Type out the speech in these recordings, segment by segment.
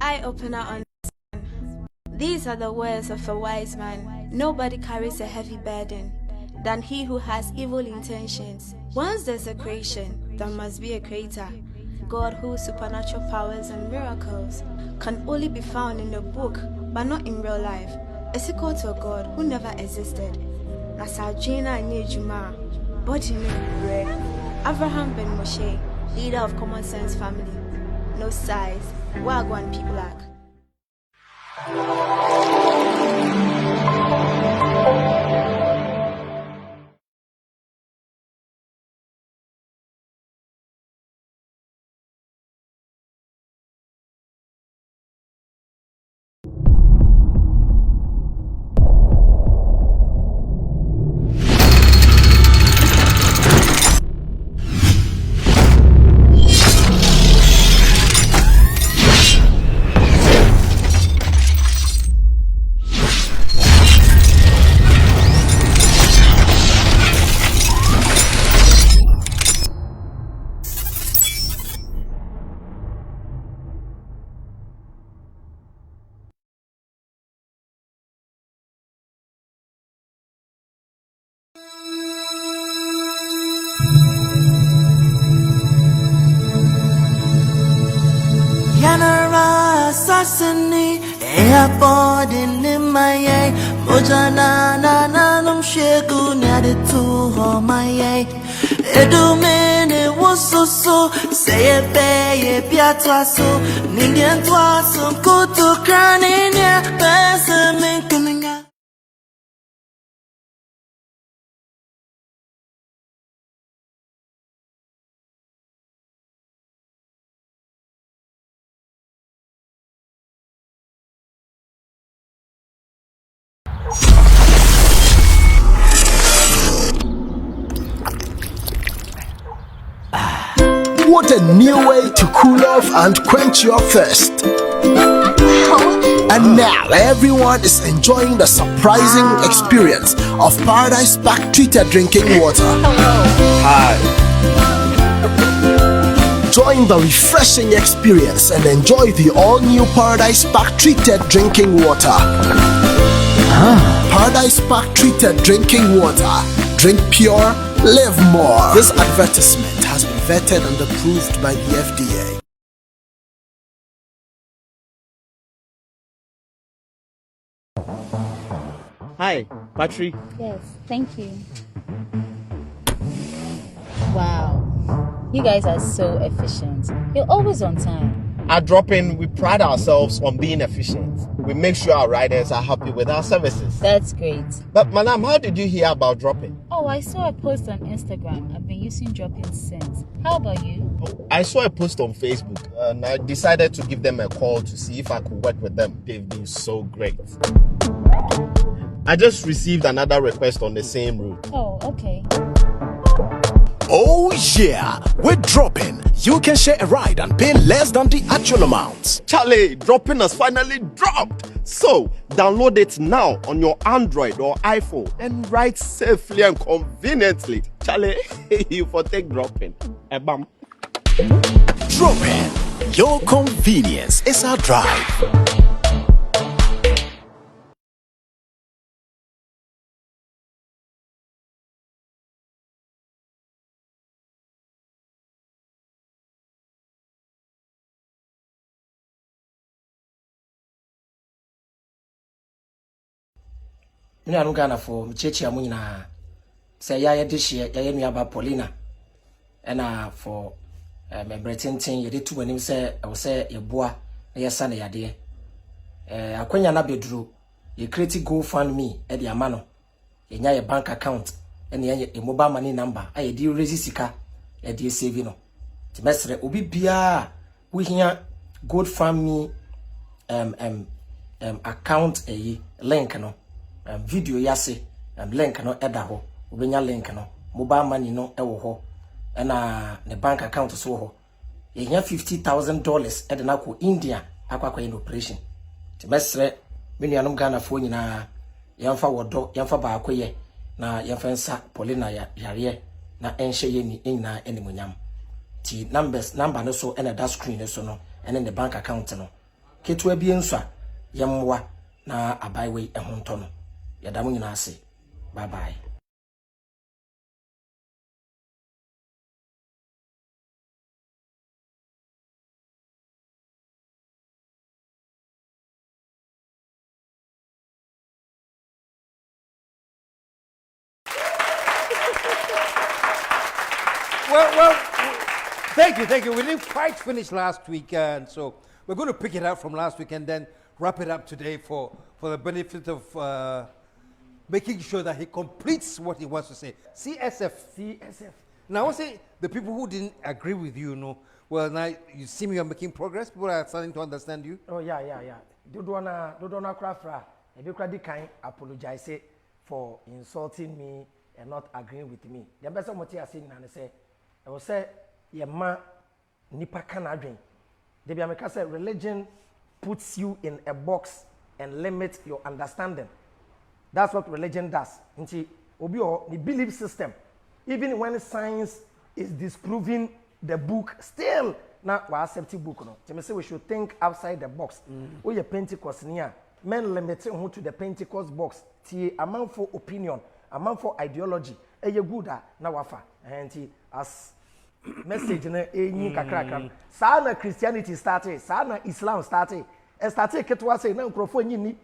eye-opener on this one. These are the words of a wise man. Nobody carries a heavy burden than he who has evil intentions. Once there's a creation, there must be a creator. God, whose supernatural powers and miracles can only be found in the book, but not in real life, is equal to a God who never existed. Nasajina Nejuma, body rare. Avraham ben Moshe, leader of Common Sense family. No size, Wagwan P Black. Assassini, airport in my eye, Mojana, Nanum Shegu, near the two of my eye. Edumene was so, say a bay, a piazza, Nindian Twassum, go to Crania, Pessim, coming out. What a new way to cool off and quench your thirst. And now everyone is enjoying the surprising experience of Paradise Pack treated drinking water. Hi. Join the refreshing experience and enjoy the all-new Paradise Pack treated drinking water. Paradise Pack treated drinking water. Drink pure, live more. This advertisement has been vetted and approved by the FDA. Hi, battery. Yes, thank you. Wow, you guys are so efficient. You're always on time. At Drop-In, we pride ourselves on being efficient. We make sure our riders are happy with our services. That's great. But madam, how did you hear about Drop-In? Oh, I saw a post on Instagram. I've been using Drop-In since. How about you? I saw a post on Facebook and I decided to give them a call to see if I could work with them. They've been so great. I just received another request on the same route. Oh, okay. Oh yeah, with Drop-In, you can share a ride and pay less than the actual amount. Charlie, Drop-In has finally dropped. So, download it now on your Android or iPhone and ride safely and conveniently. Charlie, you for take Drop-In. Bam. Drop-In, your convenience is our drive. Me anu Ghana for mchechi amu nyina say ya dish ya nuaba Paulina ena for me bretintin ye de tu anim say e wo say ye boa na yesa na yade akwanya na bedru ye create GoFundMe e de ama no ye nya ye bank account ena ye mobile money number aye di raise sika e de save no ti mesre obi bia wo hia GoFundMe account link no video yase link no eda ho obenya link no mobile money no ewo ho na ne bank account so ho ye hia $50,000 eda na ko India akwa in operation ti mesre menuanom Ghana fo nyina yamfa wodo yamfa ba akoye na yamfa nsa Paulina yare na enhye ye ni nyina enimonyam ti number no so ena that screen so no ene the bank account no ketua bi nso a yemwa na abaiwe ehho nto no yɛda mo nyina ase bye bye. Well, thank you. We didn't quite finish last week, and so we're going to pick it up from last week and then wrap it up today for the benefit of making sure that he completes what he wants to say. CSF. Now, I say the people who didn't agree with you, well, now you see me, you're making progress. People are starting to understand you. Oh, yeah. Dodona Krafra, everybody can apologize for insulting me and not agreeing with me. The best of what I say, I will say, Yama Nipa Canadrin. The Biameka said, religion puts you in a box and limits your understanding. That's what religion does. The belief system, even when science is disproving the book, still not we accept the book. No, say we should think outside the box. We are Pentecost near men limiting who to the Pentecost box. Tie amount for opinion, amount for ideology. Eye good na wafa. And as message na enyi kakra. Sana Christianity started, sana Islam started. And started ketwa say na nkrofo nyi.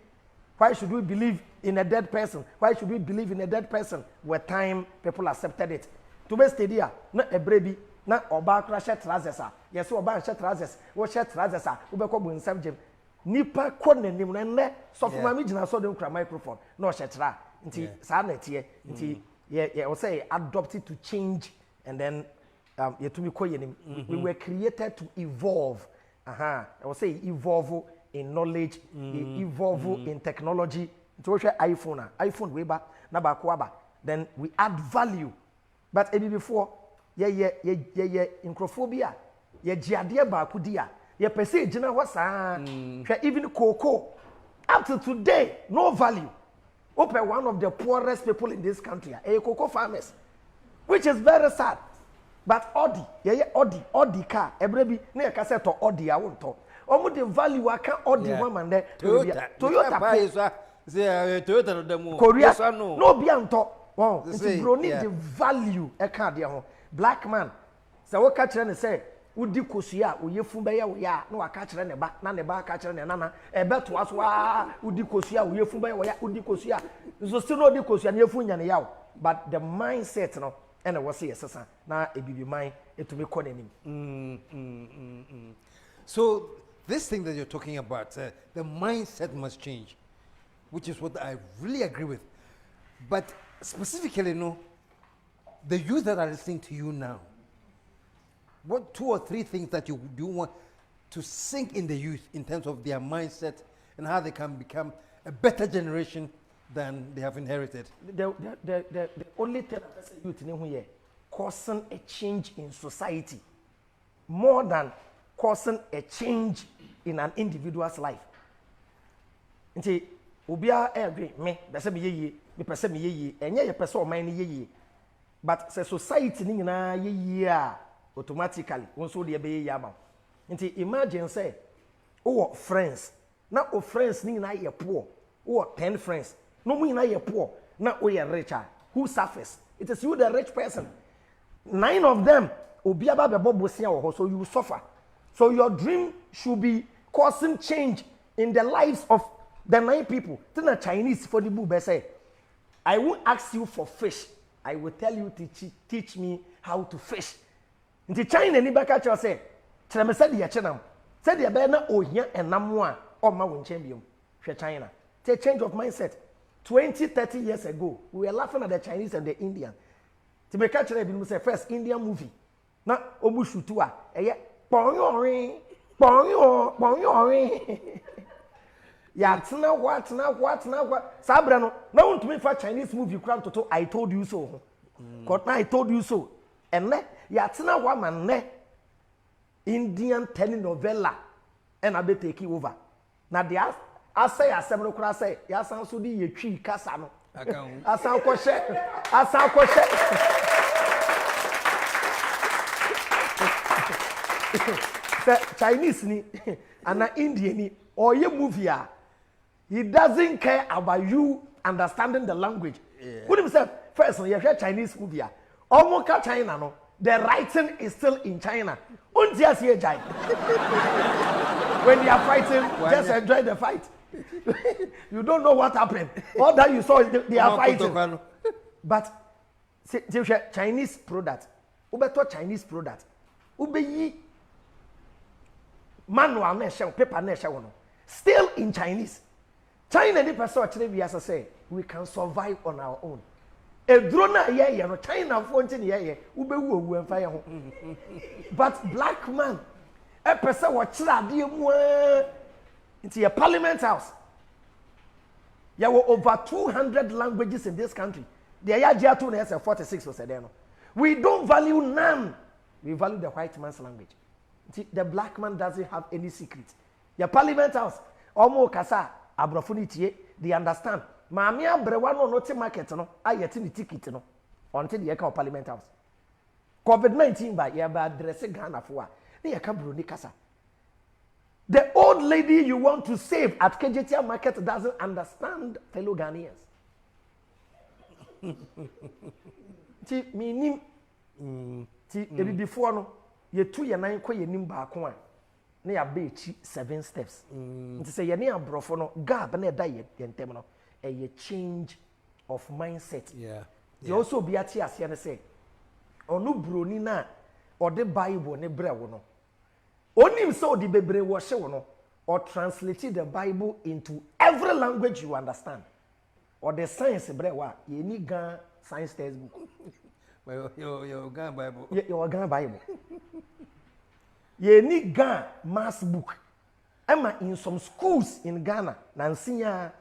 Why should we believe in a dead person? Why should we believe in a dead person? Where time people accepted it. To be steady, na ebrebi, na oba crash trousers. Yes, oba shirt trousers. What shirt trousers? Ubeko bu nsam jem. Nipa kone nim na nle so for mami gina so dem kra microphone. No shirt tra. Nti sa na tie. Nti we say adopted to change and then ye to be koye we were created to evolve. I will say evolve in knowledge, evolve in technology. To share iPhone way back, na ba kwaba. Then we add value. But maybe before, incrophobia, jiadia ba kudia, pese jina wasa, even cocoa. Up to today, no value. Open one of the poorest people in this country, cocoa farmers, which is very sad. But Audi car, every ne cassette or Audi, I won't talk. Almost the value I can't Audi woman there. Toyota. Korea, no bianto. Wow, it's the value. Black man. So what catch and say, Udi Kosia, Uye Fumbaya, no, I catch and a back, none catch and nana, a bet was Udi Kosia, Uye Fumbaya, Udi Kosia. So still no Kosia, near Funya Yao. But the mindset, no, and I was here, now it be mine, it to be calling him. So, this thing that you're talking about, the mindset must change, which is what I really agree with. But specifically, the youth that are listening to you now, what 2 or 3 things that you do want to sink in the youth in terms of their mindset and how they can become a better generation than they have inherited? The only thing that youth here causing a change in society more than causing a change in an individual's life. Nti obia agree me bese me yeye me pese me yeye enye ye pese o man ni yeye but say society ni nyina yeye a automatically wonso de be yeye ama. Nti imagine say o friends na o friends ni nyina ye poor o 10 friends no mu nyina ye poor na o ye richer who suffers? It is you the rich person. 9 of them obia ba be bobosia wo so you suffer. So your dream should be causing change in the lives of the 9 people. Then a Chinese for the book say, I won't ask you for fish. I will tell you to teach me how to fish. In the China, ni baka cho say, "Chama said the Chinam. Said the be na ohia enamwa or ma won champion." China. Take change of mindset. 20, 30 years ago, we were laughing at the Chinese and the Indians. To make catch them say first Indian movie. Na omu shutua. Ponyo. Ya tina what? Sabra no. Now want to make for Chinese movie crowd to I told you so. God, I told you so. And ne ya tina wa man ne Indian telenovela and I be take over. Now they I say asem kura say ya san so di ye twi kasa no. Asan kwose. Chinese ni ana Indian ni or a movie, he doesn't care about you understanding the language. What himself first, you hear Chinese movie, almost China, no, the writing is still in China. When they are fighting, just enjoy the fight. You don't know what happened. All that you saw is they are fighting. But Chinese product, Chinese product, manual nation, paper nation, still in Chinese. China, the person actually we as I say, we can survive on our own. A drone no China fountain but black man, a person watch into a parliament house. There were over 200 languages in this country. The Ayajia has 46 was there. We don't value none. We value the white man's language. The black man doesn't have any secret. The parliament house, Omo Kasa, Abrafunitie, they understand. Mamia Brewano not market no, I yet in the ticket no, until the Eka parliament house. COVID-19 by Yaba dressing Ghana for the Bruni Kasa. The old lady you want to save at KJTR market doesn't understand fellow Ghanaians. See, me before no, you 2 years 9 kwa yenim baako a na ya be 7 steps. Nti say ye ne abrofo no gap na da ye ntem no a change of mindset. Yeah. You also be ati ase na say onu broni na or the Bible ne bre wo no. Only so the bebre wo hye wo no or translate the Bible into every language you understand. Or the science bre wa ye ni gan science textbook. Well, your Ghana Bible. Your Ghana Bible. Ye ni Ghana math book. Emma in some schools in Ghana, Nansinya,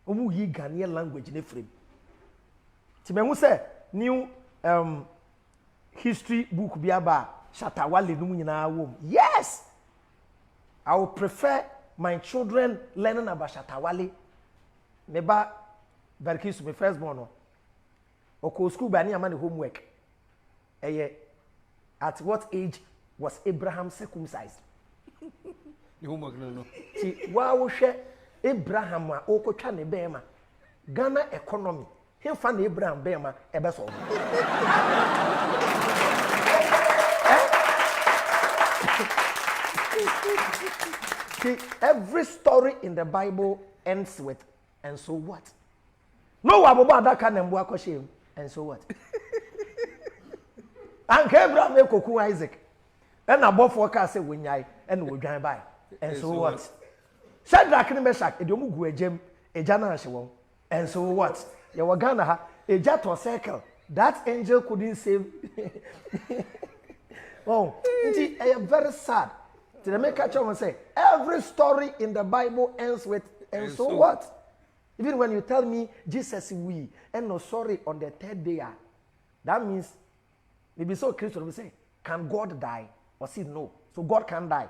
omu yi Ghanaian language ne frame. Ti me hu say new history book biaba Shatawale no nyina wom. Yes. I would prefer my children learning about Shatawale. Meba Berkis my firstborn no. Oko school by near homework. At what age was Abraham circumcised? The homework no. See, wa share Abraham a okotwa ne bema. Ghana economy. Him fan Abraham bema ebe so. See, every story in the Bible ends with and so what? No waboba that can embo akoshe. And so what? And Abraham make koku Isaac. And above forecast say winyai and we dwan by. And so what? Shadrach and Meshach edomu gu ejem ejana ahye. And so what? You were Ghana ha eja to circle. That angel couldn't save. Oh, I am very sad. To the make catch and say every story in the Bible ends with and so what? Even when you tell me Jesus we and no sorry on the 3rd day, that means maybe so Christian will say, can God die? Or say no. So God can die.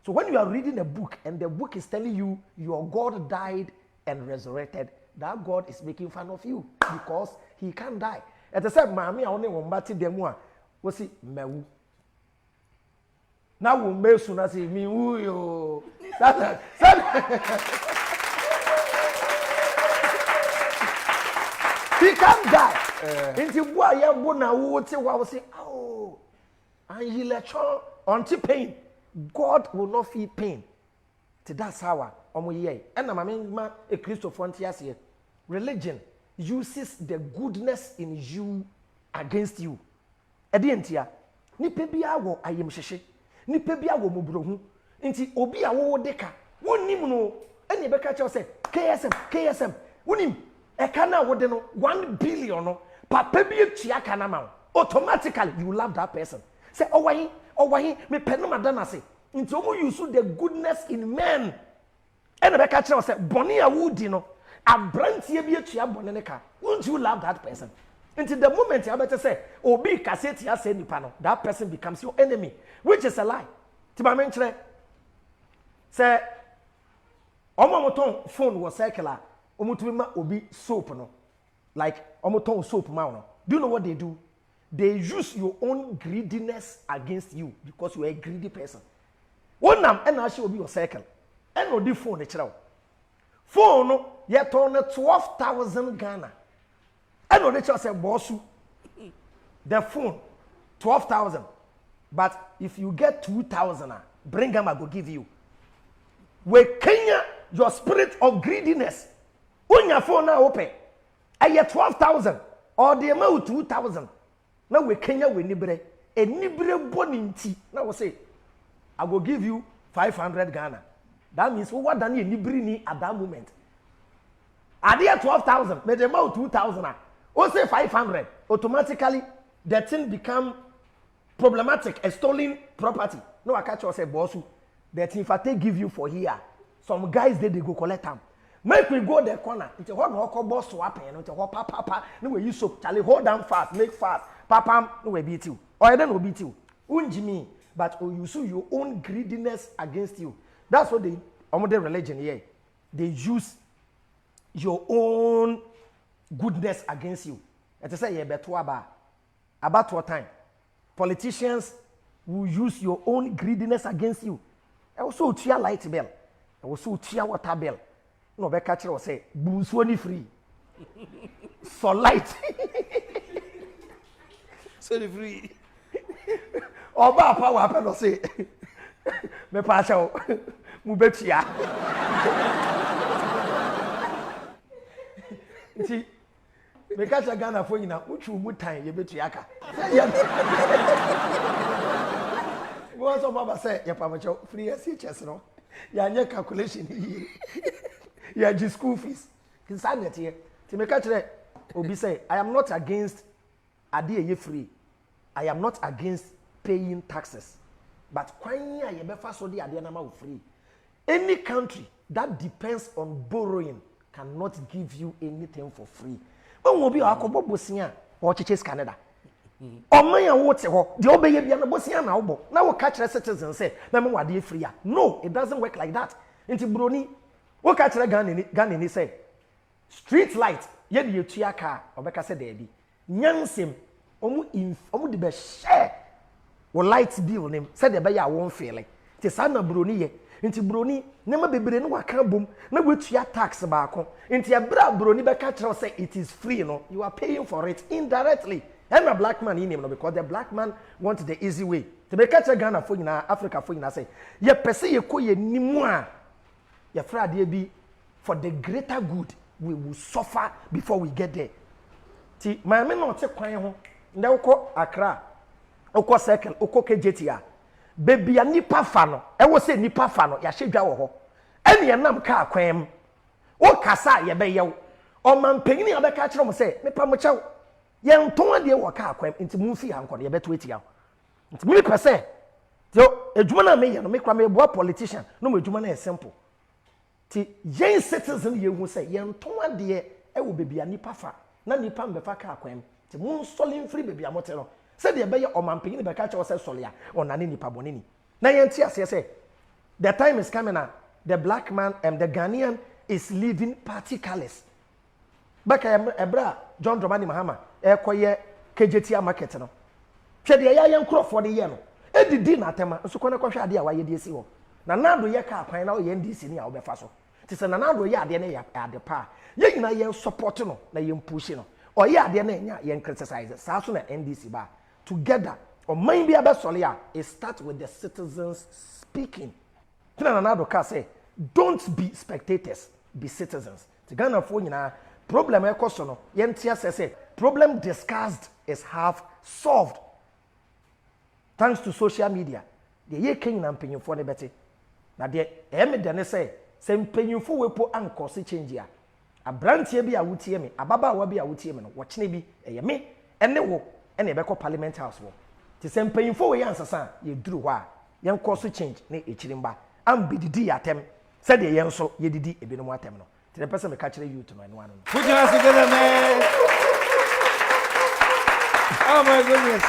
So when you are reading a book and the book is telling you your God died and resurrected, that God is making fun of you because he can die. At the same time, I only want to them one. What's it? Mewu. Now we may soon as me yo. He can't die. Until boy ya bona wo te wa say oh. And he let until pain. God will not feel pain. To that's how omo ye. And na ma a Christopher Ntiase. Religion uses the goodness in you against you. Edientia. Nipa bia wo ayem hyehye. Nipa bia wo mobrohu. Nti obi a wo deka. Wonim no. Ene be ka che say KSM. Wonim Ekana wode no 1 billion no papa bi etua kana ma automatically you love that person. Say owahi me peno madana say nti omo use the goodness in men. Ene be ka kire say boni a wudi no abrantie bi etua boni ne ka. Won't you love that person? Until the moment you better say obi kaseti ya say nipa no that person becomes your enemy, which is a lie. Ti ba menchre say omo moton phone was circular. Obi soap no, like omoton soap no. Do you know what they do? They use your own greediness against you because you are a greedy person. One nam and actually will be your circle. ɛna ɔde phone kyerɛ wo phone no yɛtɔn no 12,000 Ghana ɛna ɔde kyerɛ sɛ bɔɔso the phone 12,000 but if you get 2,000 bring them I go give you we Kenya your spirit of greediness unya phone na open aye 12,000 or the amount 2,000 na we Kenya we nibre boninti na we say I go give you 500 Ghana that means what than you nibri ni at that moment at the 12,000 but the amount 2,000 o say 500 automatically the thing become problematic a stolen property no I catch you say boss that if I take give you for here some guys they go collect them make we go the corner into what no call boss swap and into what papa no way you so Charlie hold down fast make fast papa no way beat you or then no beat you unjimi but you use your own greediness against you that's what the religion here they use your own goodness against you it say you better about what time politicians will use your own greediness against you. I also cheer light bill. I also cheer water bill. No, be catcher will say, "Boonswani free." So light. So the free. Oba power happen or say, "Me pasha mu betia." See. Because I Ghana for you now, which you would time you bet yaka. Once of Baba say, your pamacho free as teachers, no? Your calculation here. Your just school fees. Inside here. To make a Obi say, I am not against a day free. I am not against paying taxes. But when you be fast so the idea free. Any country that depends on borrowing cannot give you anything for free. When we be akobo bosia or chiches Canada. O man ya wote ho de obeye bia na bosia na obo na wo catch citizens say na me wade free. No, it doesn't work like that. Nti broni wo catch Ghana ni say street light ye de yetua car obeka say there bi. Nyansem omu de be share wo light bill nim say de be ya won feel. Ti sa na broni ye nti broni nema bebre no waka bom na wetua tax baako nti abra broni be catch say it is free no you are paying for it indirectly and a black man in him no because the black man wants the easy way to be catch Ghana for na Africa for na say ye pese ye ko ye nimu a ye fra de bi for the greater good we will suffer before we get there ti my me no te kwan ho nda ukọ Accra ukọ Circle ukọ KJT baby a nipa fa no e wo se nipa fa no ya hwedwa wo ho ene ye nam ka akwam wo kasa ye be yew o man pengini abeka kire mo se mepa mo chew ye nton ade wo ka akwam nti mu fi hankọ ye beto etia nti mi pese yo edwuma na me ye no me kra me bo politician no mo edwuma na e simple ti yen citizen ye hu se ye nton ade e wo baby a nipa fa na nipa mbefa ka akwam ti mu solin free baby amote no said the bear or mamping the catch or solia or nanini pabonini. Nayantia says, the time is coming now. The black man and the Ghanaian is leaving party colors. Back I am a bra, John Dramani Mahama, Koye KJT market. No, said the young crop for the yellow. Eddie dinner tema, so can I question idea why you did see. Nanado Yaka, I know NDC near Obefaso. Tis an another yard at the par. Ye na yen supporting no, na yen pushing no. Or ya de na yen criticize. Saso na NDC ba. Together, or maybe a solia, it starts with the citizens speaking. Another can say, don't be spectators, be citizens. The Ghana for problem ekosono, yentia say, problem discussed is half solved. Thanks to social media. The ye king na penyu for the better. Na de emedane say, sem penyu for wepo anko si change ya. A brantie bi a wutie me, ababa wa bi a wutie me no, watchne bi eye me, ene wo and a back Parliament House. To send paying for a answer, you drew why young course to change, nay, a chilimba, and be the D at them. Said the young so, ye did a bit more terminal. To the person catch you to my one. Put your hands together, man. Oh my goodness.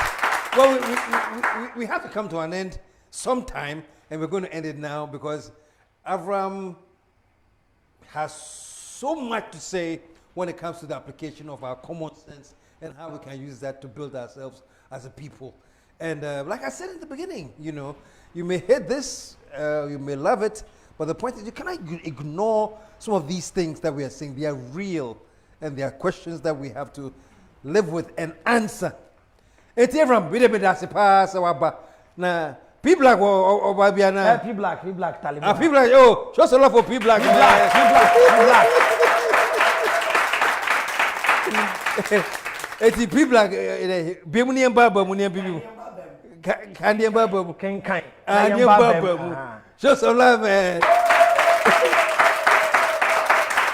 Well, we have to come to an end sometime, and we're going to end it now because Avraham has so much to say when it comes to the application of our common sense and how we can use that to build ourselves as a people. And like I said in the beginning, you know, you may hate this, you may love it, but But the point is, you cannot ignore some of these things that we are saying. They are real, and they are questions that we have to live with and answer. It's Avraham, we didn't pass na P Black or Babiana. P Black, Taliban. P Black, oh, show some love for P Black. P Black. It's P Black, Bimunian Baba, Munian Bibu. Candy and Baba, Kind. Show some love, man.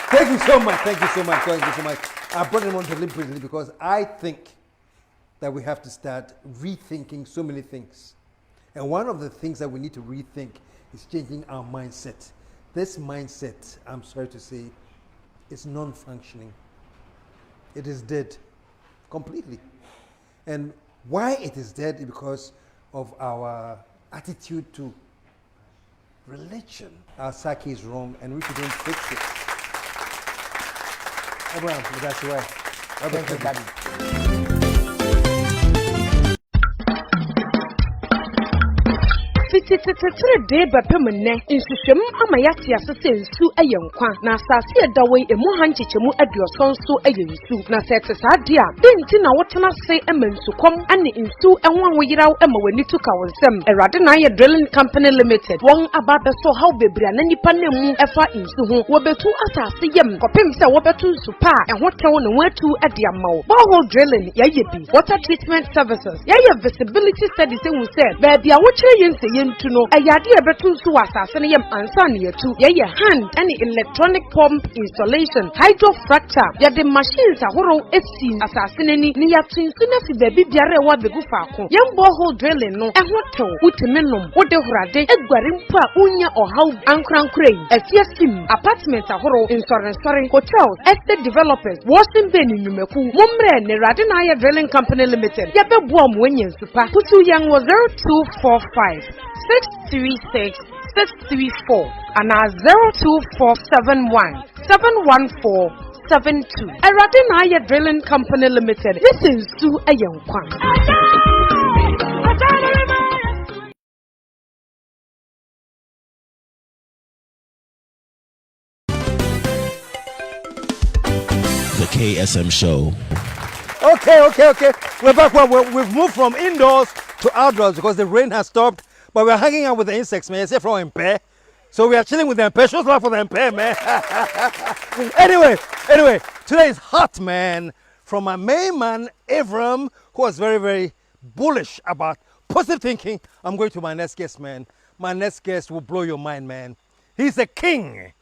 Thank you so much. Thank you so much. I brought him on deliberately because I think that we have to start rethinking so many things. And one of the things that we need to rethink is changing our mindset. This mindset, I'm sorry to say, is non-functioning. It is dead completely. And why it is dead is because of our attitude to religion. Our psyche is wrong and we shouldn't fix it. Abraham, that's right. Thank you, Daddy. Day by permanent in Susham, Amayati assistance to a young quan, Nasasi a daway a mohanchichemu at your son so a young na sets adia. Didn't you know what I say a man to come and instu and 1 way out Emma when you took our sem. A Radinaya Drilling Company Limited, one about the so how baby and any panemu efa into whom were two asasi yam, Copimsa Wabatu Supa and what town and where to at the amount. Borehole drilling, yayibi, water treatment services, yaya visibility studies, and we said, baby, I watch you to know a yadia betu su asasanium ansania to yaya hand any electronic pump installation hydrofracture ya the machines ahoro esi asasinani ni ya tinsuna fi baby biare wa begu faako yam borehole drilling no ehwoto utimenom wode horade egware mpa unya ohaw ankrankrai afiesim apartment ahoro insurance hotels estate developers washing bay ni nyumeku momre ne rade na ya drilling company limited ya bebo am wenyen supa putu yang was 0245 636 634 and our 02471 714 72. Eradinaya Drilling Company Limited. This is to a young one. The KSM show. Okay. We're back. We've moved from indoors to outdoors because the rain has stopped. But we're hanging out with the insects, man. Except from Mpe. So we are chilling with them. Shows love for the Mpe, man. Anyway, today is hot, man. From my main man, Avraham, who was very, very bullish about positive thinking. I'm going to my next guest, man. My next guest will blow your mind, man. He's a king.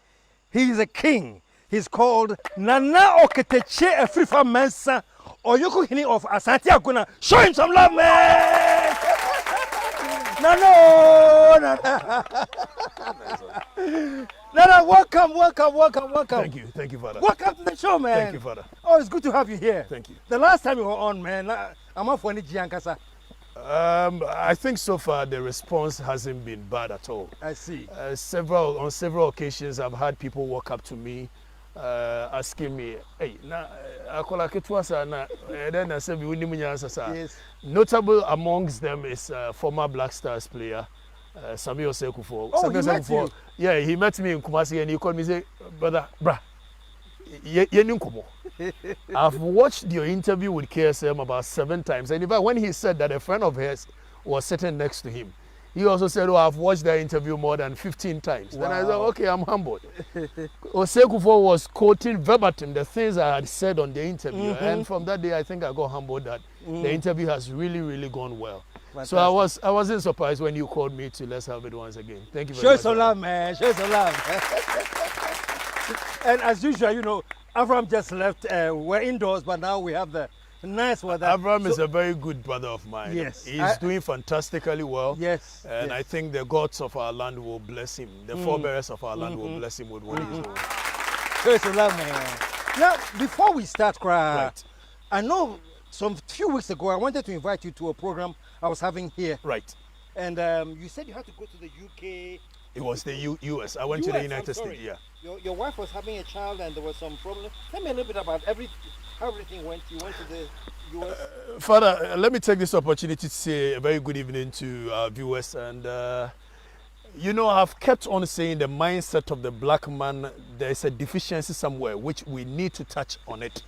He's a king. He's called Nana Okatakyie Afrifa Mensah, or Yoko Hini of Asante Aguna. Show him some love, man. No. Welcome. Thank you, Father. Welcome to the show, man. Thank you, Father. Oh, it's good to have you here. Thank you. The last time you were on, man, I'm up for any Giancasa. I think so far the response hasn't been bad at all. I see. On several occasions, I've had people walk up to me, asking me, "Hey, then I said, yes. Notable amongst them is former Black Stars player Samuel Sekufo. Oh, he met you? Yeah, he met me in Kumasi and he called me and said, "Brother, I've watched your interview with KSM about 7 times, and in fact, when he said that a friend of his was sitting next to him, he also said, "Oh, I've watched that interview more than 15 times." Wow. Then I said, "Okay, I'm humbled." Osekufo was quoting verbatim the things I had said on the interview, and from that day, I think I got humbled that the interview has really, really gone well. Fantastic. So I wasn't surprised when you called me to let's have it once again. Thank you very much. Show some love, man. Show some love. And as usual, you know, Avraham just left. We're indoors, but now we have the nice weather. Avraham is a very good brother of mine. Yes. He's doing fantastically well. Yes. And yes. I think the gods of our land will bless him. The forebearers of our land will bless him with what he's doing. Show some love, man. Now, before we start, Right. I know some few weeks ago, I wanted to invite you to a program I was having here. Right. And you said you had to go to the UK. It was the US. I went to the United States. Yeah. Your wife was having a child and there was some problem. Tell me a little bit about how everything went. You went to the US. Father, let me take this opportunity to say a very good evening to our viewers. And You know, I've kept on saying the mindset of the black man, there's a deficiency somewhere which we need to touch on it.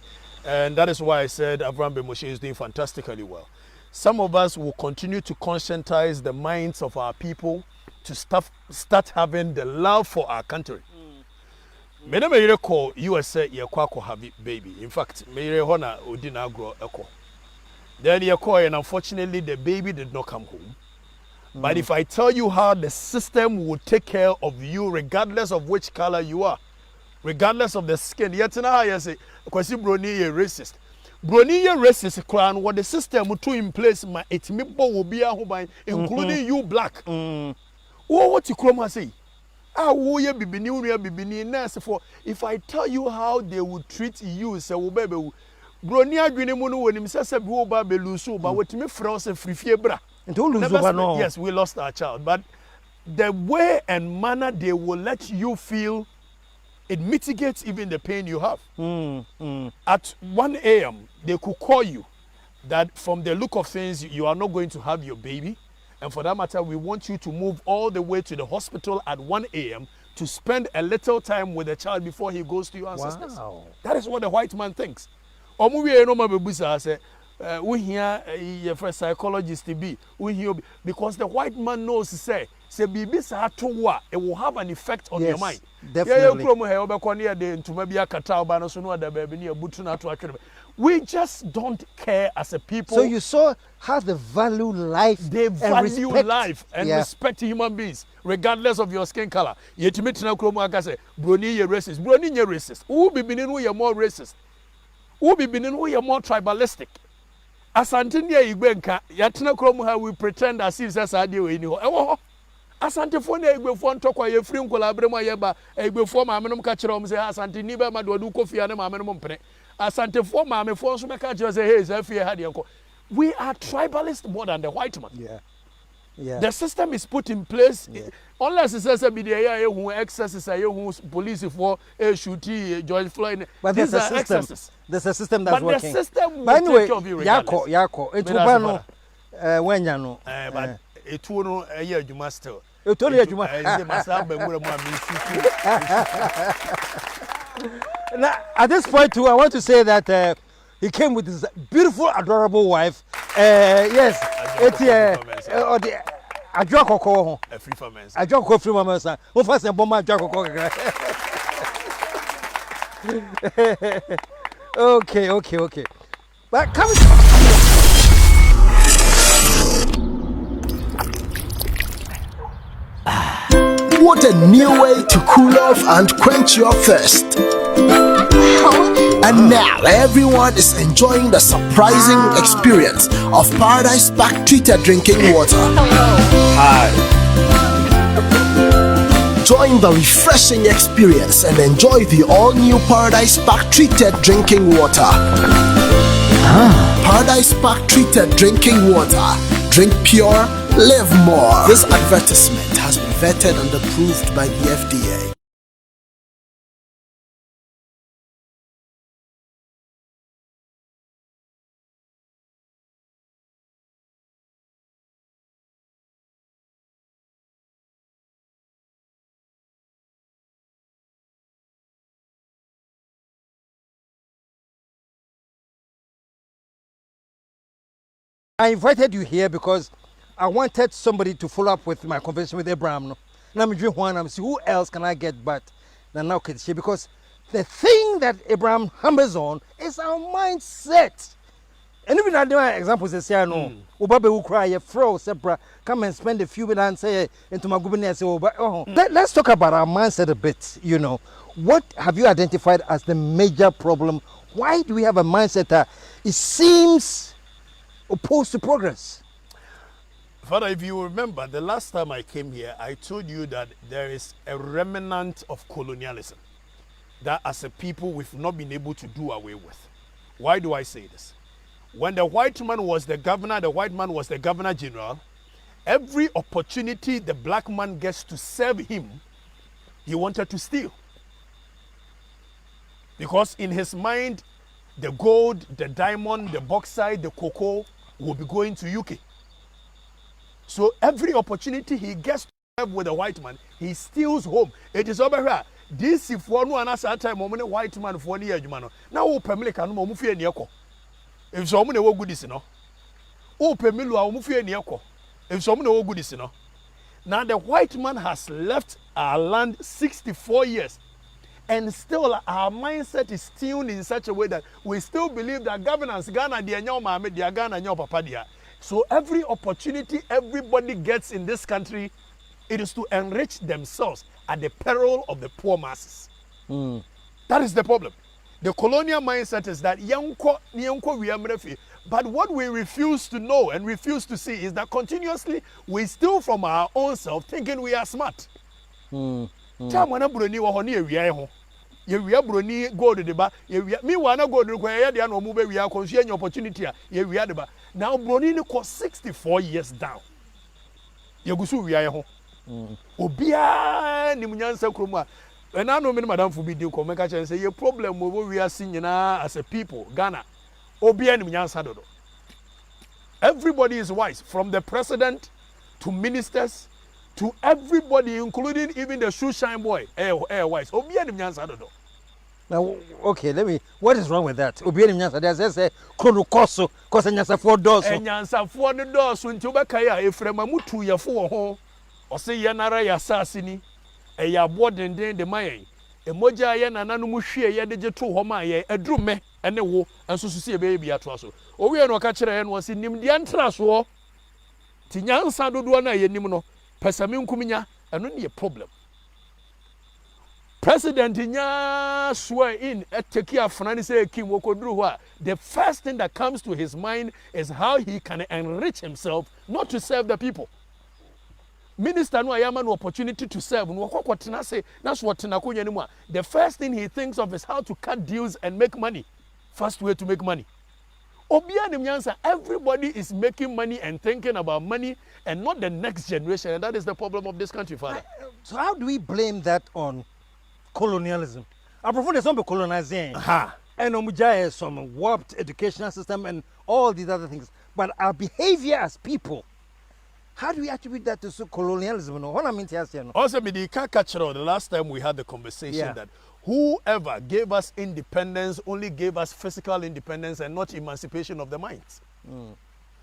And that is why I said Avraham Mensah is doing fantastically well. Some of us will continue to conscientize the minds of our people to start having the love for our country. Me na me call USA ye kwa have baby. In fact, me hona odina grow eko. Then ye call and unfortunately the baby did not come home. But if I tell you how the system will take care of you regardless of which color you are, regardless of the skin, yet now I say, because brony ye racist. Brony ye racist crown what the system will put in place my it will be a home including you black. Oh, what you come say? Ah, wo ye bibini nurse for if I tell you how they would treat you, say wo baby brony adwene mu no wonim sese bi wo ba belusu ba wetimi frɛ se frifie bra. Yes, we lost our child, but the way and manner they will let you feel, it mitigates even the pain you have. At 1 a.m., they could call you that from the look of things, you are not going to have your baby. And for that matter, we want you to move all the way to the hospital at 1 a.m. to spend a little time with the child before he goes to your ancestors. Wow. That is what the white man thinks. We hear your first psychologist to be because the white man knows say bibi sa towa it will have an effect on your mind. Definitely. We just don't care as a people. So you saw how they value life. They value life and respect human beings regardless of your skin color. Yet you meet now say brony ye racist. Brony ye racist. Who be benin who ye more racist? Who be benin who ye more tribalistic? Asante ne igbenka yatena krom ha we pretend as if say ade we ni ho ewo ho asante fo na igbefo ntokwa ye free nkola abrem ayeba igbefo maamenom ka kire om say asante ni be ma do du kofia na maamenom mpene asante fo maamefo nso be ka kire say hey say fie ha de nko. We are tribalist more than the white man. Yeah. The system is put in place unless it says be there who excesses who police for shoot George Floyd. But there's a system. Excesses. There's a system that's working. The system will anyway, take care of you regardless. Yako. It will no when you know. But it will no a year you must still. It only you must. Now, at this point too, I want to say that he came with his beautiful, adorable wife. Yes, it's the Ajwakoko. Afrifa Mensah. Ajwakoko Afrifa Mensah. Who first and bomb Ajwakoko. Okay. But come. What a new way to cool off and quench your thirst. And now everyone is enjoying the surprising experience of Paradise Pack treated drinking water. Hi. Join the refreshing experience and enjoy the all-new Paradise Pack treated drinking water. Paradise Pack treated drinking water. Drink pure, live more. This advertisement has been vetted and approved by the FDA. I invited you here because I wanted somebody to follow up with my conversation with Abraham. And I'm doing one. I'm see who else can I get but now Okatakyie, because the thing that Abraham hammers on is our mindset. And even other examples they say no. Ubabe will cry a fro sepra come and spend a few minutes and say into my governor say let's talk about our mindset a bit. You know, what have you identified as the major problem? Why do we have a mindset that it seems opposed to progress? Father, if you remember, the last time I came here, I told you that there is a remnant of colonialism that as a people we've not been able to do away with. Why do I say this? When the white man was the governor, the white man was the governor general, every opportunity the black man gets to serve him, he wanted to steal. Because in his mind, the gold, the diamond, the bauxite, the cocoa will be going to UK. So every opportunity he gets with a white man, he steals home. It is over here. This if one and as time moment white man for 1 year, man. Now open milk and mufia niako. If someone will good is no. Open milu or mufia niako. If someone will good is no. Now the white man has left our land 64 years. And still our mindset is tuned in such a way that we still believe that governance Ghana dia nyaw mama dia Ghana nyaw papa dia. So every opportunity everybody gets in this country, it is to enrich themselves at the peril of the poor masses. That is the problem. The colonial mindset is that but what we refuse to know and refuse to see is that continuously we steal from our own self thinking we are smart. We are brony go to the bar. Me wanna go to the no move we are considering opportunity. We are the bar. Now brony cost 64 years down. Yagusu we are home. Obia ni munyansa kroma. And I know many madam for be do come make a say your problem we are seeing now as a people Ghana. Obia ni munyansa dodo. Everybody is wise from the president to ministers to everybody including even the shoe shine boy. Wise. Obia ni munyansa dodo. Now, okay, what is wrong with that? Obiani Nyansa, there's a chronocoso, cause Nyansa 4 doors. And Nyansa 4 doors, when Tubakaya, if Remamutu ya 4 home, or say Yanara ya Sassini, a ya board and then the Maya, a Moja Yana Nanumushi, ya de Jetu Homa, a drume, and a wo, and so to see a baby at Rosso. Oh, we are no catcher and was in him the Antras war. Tinyansa do one a Yenimono, Pesamin Kumina, and only a problem. President Inya swear in at Tekia Franise Kim Wokodruwa. The first thing that comes to his mind is how he can enrich himself, not to serve the people. Minister no ayama no opportunity to serve. That's what anymore. The first thing he thinks of is how to cut deals and make money. First way to make money. Everybody is making money and thinking about money and not the next generation. And that is the problem of this country, Father. So how do we blame that on colonialism? I prefer the some colonizing. And Omujaya some warped educational system and all these other things. But our behavior as people, how do we attribute that to colonialism? What I mean to ask you. Also, the last time we had the conversation that whoever gave us independence only gave us physical independence and not emancipation of the minds.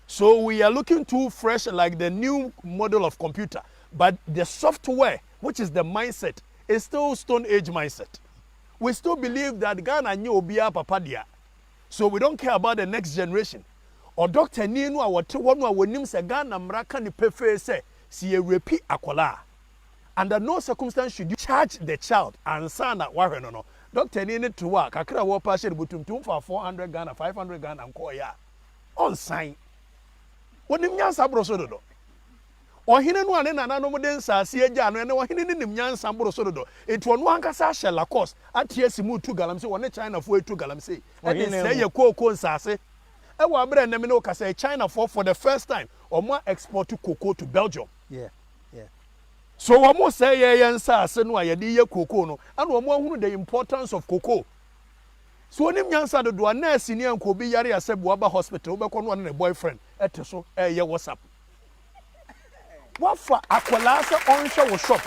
So we are looking too fresh like the new model of computer. But the software, which is the mindset, is still Stone Age mindset. We still believe that Ghana knew Obia Papadia. So we don't care about the next generation. Or Dr. Nino, our one when him say Ghana Mraka ni prefer say, see a repeat akola. Under no circumstance should you charge the child and son at Warren no. Dr. Nino to work, Akra war passion butum for 400 Ghana, 500 Ghana and Koya. On sign. What him yasa brosodo. Or he no one and no densa see a jan and one in him yan sambro sodo. It one kasa shall cost at TSMU 2 galam say one China for 2 galam say. And then say a cocoa sase. I will bring them in say China for the first time or more export to cocoa to Belgium. Yeah. So one more say yan sase no ya di cocoa no and one more the importance of cocoa. So when him yan sa do a nurse in yan ko bi yare asebuaba hospital be kono one boyfriend eteso ye WhatsApp. What for akwalasa onhwe wo shop.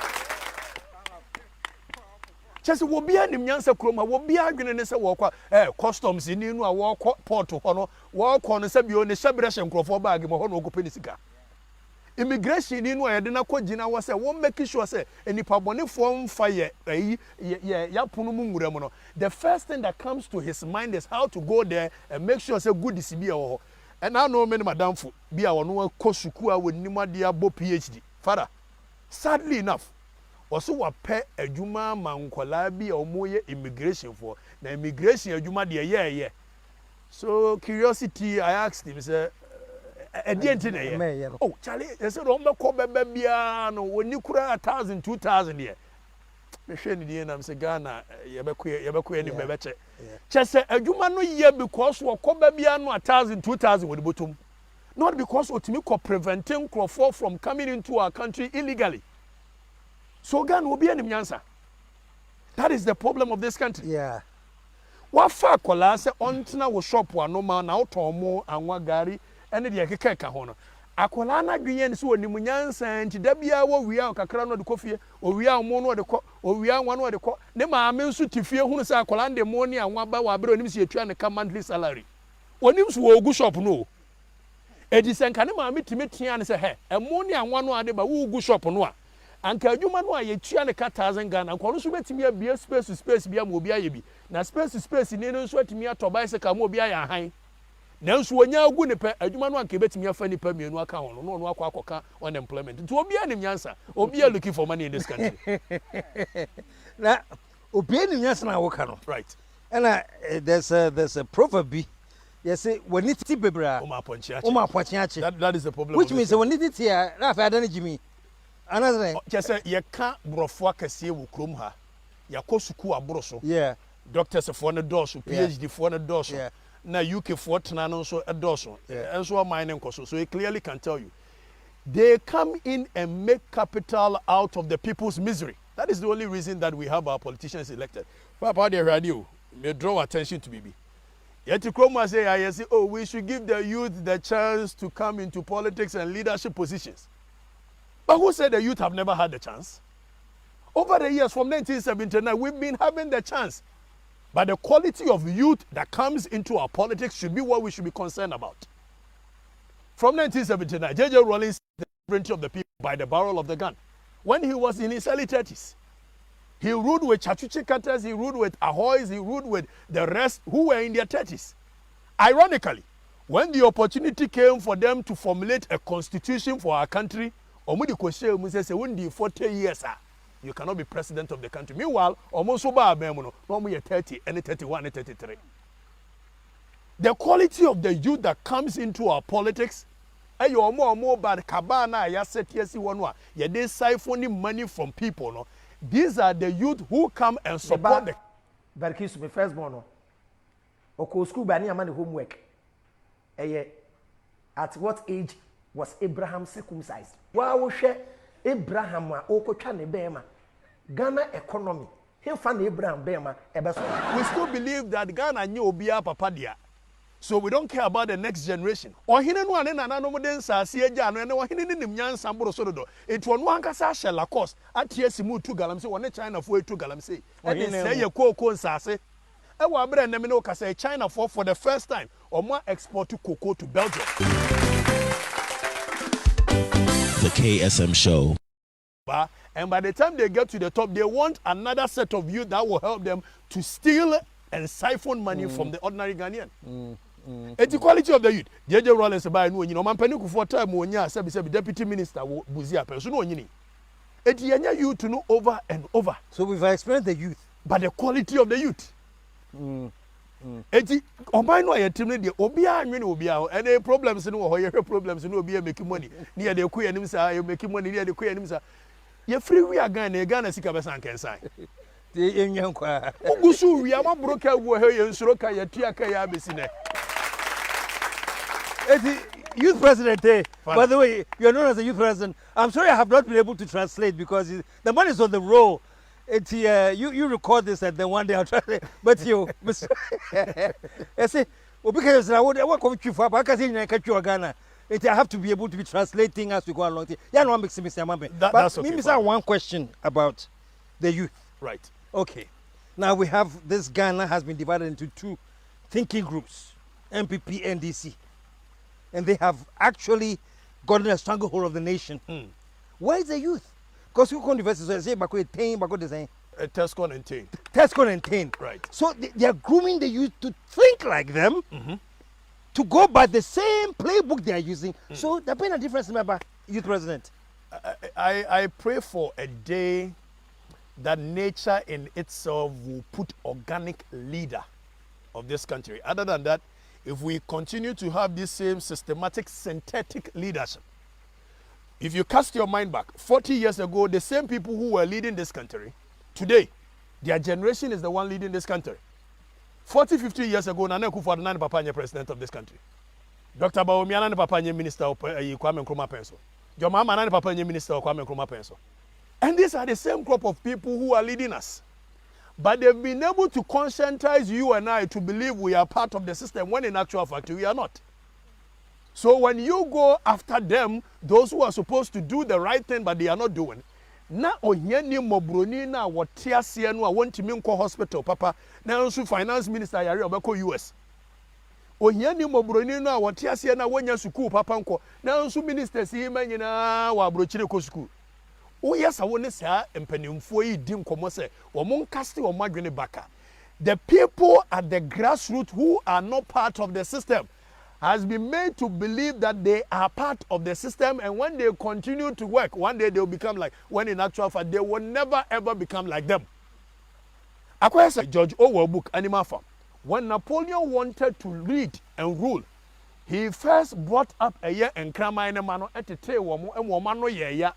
Chese wo bia nim nyansa kroma wo bia adwene ne se wo kwa customs ni nu a wo kwa port ho no wo kwa no se bi o ne hyebrehye nkrofo bag mo ho no ko peni sika. Immigration ni nu a yede na ko gina wo se wo make sure se enipa bonefo mfa ye ya pono mu ngura mu no. The first thing that comes to his mind is how to go there and make sure say good is bi wo. And I know many madam for be our no kosuku a wonima dia bo PhD. Father, sadly enough, also wa pe adwuma mankola bi a omoye immigration for. Na immigration adwuma de ye. So curiosity I asked him say oh Charlie, they said on be ko bebe bia no woni kura 1000 2000 here. Me hwe ni die na me say Ghana ye be ko ani bebeche. Chese adwuma no ye because wo koba bia no 1000 2000 wo de botom. Not because otimi ko preventing crowd from coming into our country illegally. So Ghana will be any nyansa. That is the problem of this country. Yeah. What fa kola se ontena wo shop wa no ma na otomo anwa gari ene de kekeka ho no. akola na dwen so onimunyansa nti da bia wo wia kakra no de kofie o wia mo no de ko o wia nwa no de ko ne maame nso tifie hunu sa akola de mo ni anwa ba wa bere onim se etua ne ka monthly salary onim so ogu shop no edi senka ne maame timetia ne se he emo ni anwa no ade ba wo ogu shop no a anka adwuma no a yetua ne ka 1000 Ghana nko no so betimi abia space bia mo obi aye bi na space ni no so atimi atoba se ka mo obi aye ahan nanso wonya agu ne pe adwuma no anka betimi afa ni pa mienu aka ho no no akwa unemployment nti obi anim nyansa obi looking for money in this country na obi anim nyansa na woka no right and there's a proverb yes when it ti bebra that is the problem which means when it ti na fa adani jimi another just ye ka brofo akase wo krom ha yakosuku aboro so yeah doctors for the doors PhD for the doors na UK for tena no so edoso and so mining koso so it clearly can tell you they come in and make capital out of the people's misery. That is the only reason that we have our politicians elected. Papa the radio may draw attention to BB. Yet Kroma say I say oh we should give the youth the chance to come into politics and leadership positions. But who said the youth have never had the chance? Over the years from 1979 we've been having the chance. But the quality of youth that comes into our politics should be what we should be concerned about. From 1979, J.J. Rawlings the sovereignty of the people by the barrel of the gun. When he was in his early 30s, he ruled with Chachuchi Katas, he ruled with Ahoys, he ruled with the rest who were in their 30s. Ironically, when the opportunity came for them to formulate a constitution for our country, Omudi Koshe Musese wundi 40 years you cannot be president of the country. Meanwhile, almost over no normally 30, any 31, any 33. The quality of the youth that comes into our politics, you more bad cabana, ya set yes, one, yeah, they siphoning money from people. No, these are the youth who come and support the. Very kiss me first born. Oko school by any money homework. At what age was Abraham circumcised? Wow, share. Abraham okotwa ne bema Ghana economy him fa na Abraham bema ebeso we still believe that Ghana nye obia papa dia so we don't care about the next generation ohine no ane nana no den saase agya no ene ohine ne nim nyansa mboro so do etu ono ankasa shela cost atie simu 2 galam se wone China for 2 galam se ene se ye koko nsase e wa bere nem ne okasa China for the first time omo export cocoa to Belgium. The KSM show. And by the time they get to the top, they want another set of youth that will help them to steal and siphon money from the ordinary Ghanaian. It's the quality of the youth. J.J. Rawlings by no, you know, man panic for time when you sabi deputy minister Buzia person no nyini. It's the youth to know over and over. So we've experienced the youth, but the quality of the youth. Eti oban no ayetim ne de obi anwe obi a any problems no ho ye problems no obi make money ne de ku yanim sa you make money ne de ku yanim sa ye free we Ghana sika be san kensan de enyan kwa ugusu wi ama broker wo he ye nsuro ka ye tia ka ya besi ne eti youth president by the way you're known as a youth president. I'm sorry I have not been able to translate because the man is on the roll. It's you record this and then one day I'll try to, but you I say because I want to you for because in Ghana I have to be able to be translating as we go along. Yeah, no one makes me say but that's okay. Let me ask one question about the youth. Right. Okay. Now we have this Ghana has been divided into 2 thinking groups, MPP, NDC. And they have actually gotten a stranglehold of the nation. Why is the youth? Because you can't university say bako 10 bako design Tescon and 10. Tescon and 10. Right. So they are grooming the youth to think like them, to go by the same playbook they are using. So they're paying a difference, remember, youth president. I pray for a day that nature in itself will put organic leader of this country. Other than that, if we continue to have this same systematic synthetic leadership, if you cast your mind back, 40 years ago, the same people who were leading this country, today, their generation is the one leading this country. 40, 50 years ago, Nana Akufo-Addo Papa president of this country. Dr. Bawumia Nana Papa minister of Kwame Nkrumah Penso. Your mama Nana Papa minister of Kwame Nkrumah Penso. And these are the same crop of people who are leading us. But they've been able to conscientize you and I to believe we are part of the system when in actual fact we are not. So when you go after them, those who are supposed to do the right thing but they are not doing, na onyani mobroni na wote ase no a wontimi nko hospital papa na nso finance minister yare obeko US. Onyani mobroni no a wote ase na wonya school papa nko na nso minister si manyina wa abrochire ko school. Oya sa woni sa empanimfo yi di nkomo se wo mon kaste wo madwene baka. The people at the grassroots who are not part of the system has been made to believe that they are part of the system, and when they continue to work, one day they will become like, when in actual fact, they will never ever become like them. According to George Orwell book, Animal Farm, when Napoleon wanted to lead and rule, he first brought up a year and krama in a mano at the tail and womano ya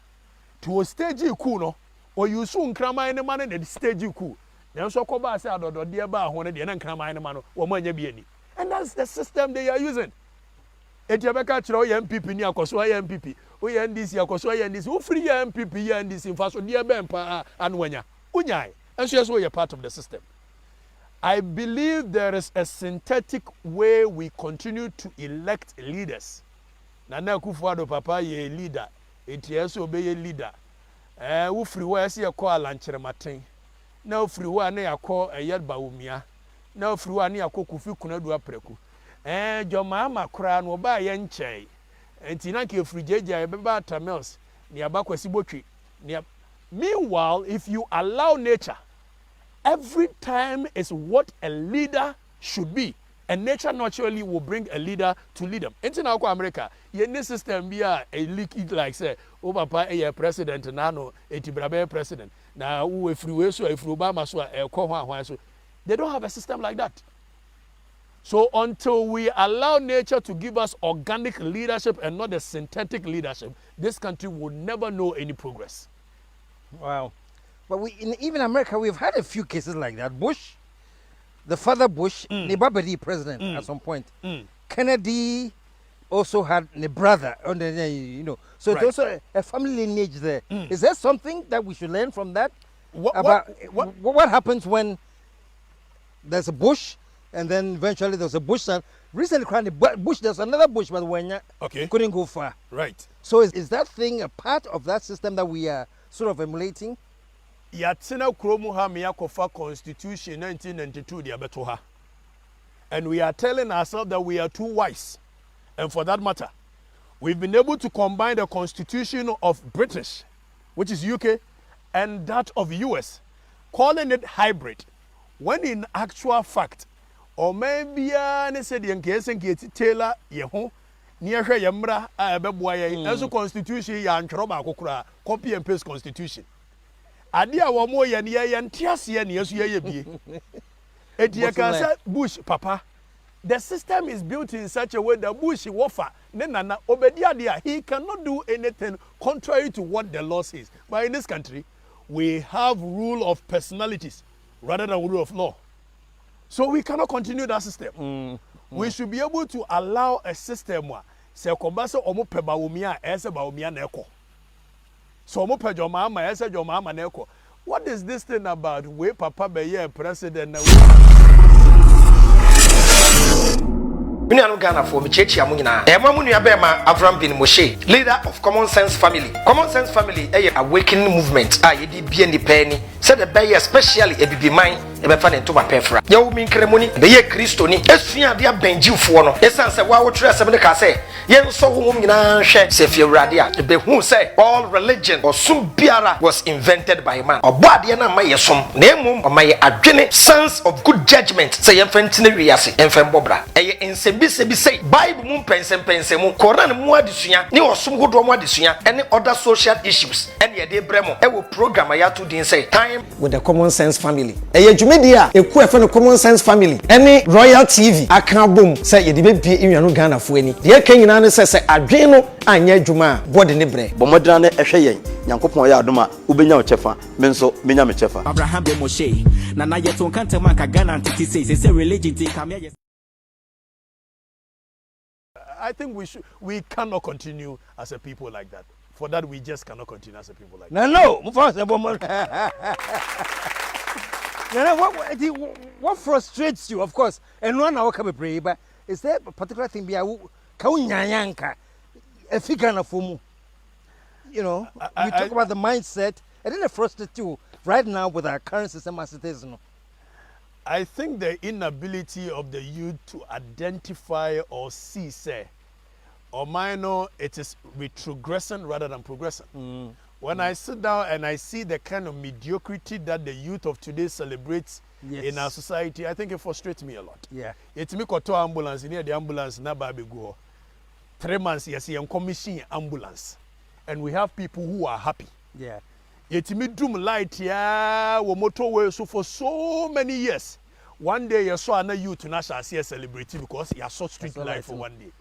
to a stage kuno, or you soon krama in a man at the stage ku. Then so koba say adodo dear ba one the and krama in a mano, woman yabieni. And that's the system they are using. Etiabeka chiro MPP ni akoso MPP. O NDC akoso NDC. O free MPP NDC in faso dia bempa anwanya. Unyai. And so you're part of the system. I believe there is a synthetic way we continue to elect leaders. Nana Akufo-Addo papa ye leader. Etieso be ye leader. Wo free wa se yakọ alankyere maten. Na wo free wa na yakọ Yedba Umia. Na free one ya kokufi kunadu apreku joma ama kra no ba ye nchei enti na ke frijeja e beba tamels ni abakwasi botwe ni. Meanwhile, if you allow nature, every time is what a leader should be, and nature naturally will bring a leader to lead them. Enti na ko America ye ne system bia a leak it like say o papa e president na no etibrabe president na wo free we so free Obama so e ko ho ahwan so. They don't have a system like that. So until we allow nature to give us organic leadership and not a synthetic leadership, this country will never know any progress. Wow. But even America, we've had a few cases like that. Bush, the father Bush, the president at some point. Kennedy also had the brother, so right. There's also a family lineage there. Is there something that we should learn from that? What happens when there's a Bush, and then eventually there's a Bush son. Recently, Bush, there's another Bush, but when couldn't go far. Right. So is that thing a part of that system that we are sort of emulating? Yatsina Kromuha Miyakofa Constitution 1992 diabetoha. And we are telling ourselves that we are too wise. And for that matter, we've been able to combine the constitution of British, which is UK, and that of US, calling it hybrid. When in actual fact, or maybe I said the KSM get Taylor Yeho near her Yamra Abeboy as a constitution yan Troba Kokura, copy and paste constitution. Adia wa mo yan yan tias yan yes ye be. Etiaka Bush papa. The system is built in such a way that Bush wafa nana obedia dia he cannot do anything contrary to what the law says. But in this country, we have rule of personalities rather than rule of law. So we cannot continue that system. We should be able to allow a system where se kombasa omo peba umia ese ba umia neko. So omo pe joma ama ese joma ama neko. What is this thing about we papa be ye president na Mini anu Ghana for me chechi amunyina. Ema mu nua be ma Avraham bin Moshe, leader of Common Sense Family. Common Sense Family a awakening movement a ye di bia ni pani. Said the be especially e bibi man e be fa ne to ba pefra. Ya wo min kremoni be ye Kristo ni. Esua dia benjiwfo no. Esan se wa wo tire asem ne ka se ye nso ho mum nyina hwe se fi awurade a be hu se all religion or sum biara was invented by man. Obo ade na ma ye som na emum o ma ye adwene sense of good judgment se ye mfantine wiase emfem bobra. Eye ensebi say Bible mum pensem mu Quran mu adesua ne osom hodo mu adesua ene other social issues ene ye de bremo e wo program ya to din say time with the Common Sense Family. Eye dwumedi a eku efe no Common Sense Family ene Royal TV aka bom say ye de be bie enwanu Ghana fo ani de kan nyina ne say adwen no anya adwuma body ne bre bomodra ne ehwe yen Nyankopon ya adoma ubenya o chefa menso menya me chefa Avraham bin Moshe na na yeton kanta man ka Ghana ntiti say religion take am. I think we cannot continue as a people like that. For that, we just cannot continue as a people like that. No. What frustrates you, of course, and one hour come pray, but is there a particular thing kaunyanyanka efika na fomu. You know, we talk about the mindset and then the frustrated right now with our current system as it is. No? I think the inability of the youth to identify or see, say, or minor, it is retrogressing rather than progressing. When I sit down and I see the kind of mediocrity that the youth of today celebrates in our society, I think it frustrates me a lot. Yeah. It's me koto ambulance, near the ambulance, na baby go. 3 months, yes, I'm commissioning ambulance. And we have people who are happy. Yeah. It's me doom light, yeah, we motorway so for so many years. One day you saw another youth national celebrity because you saw street life for one day.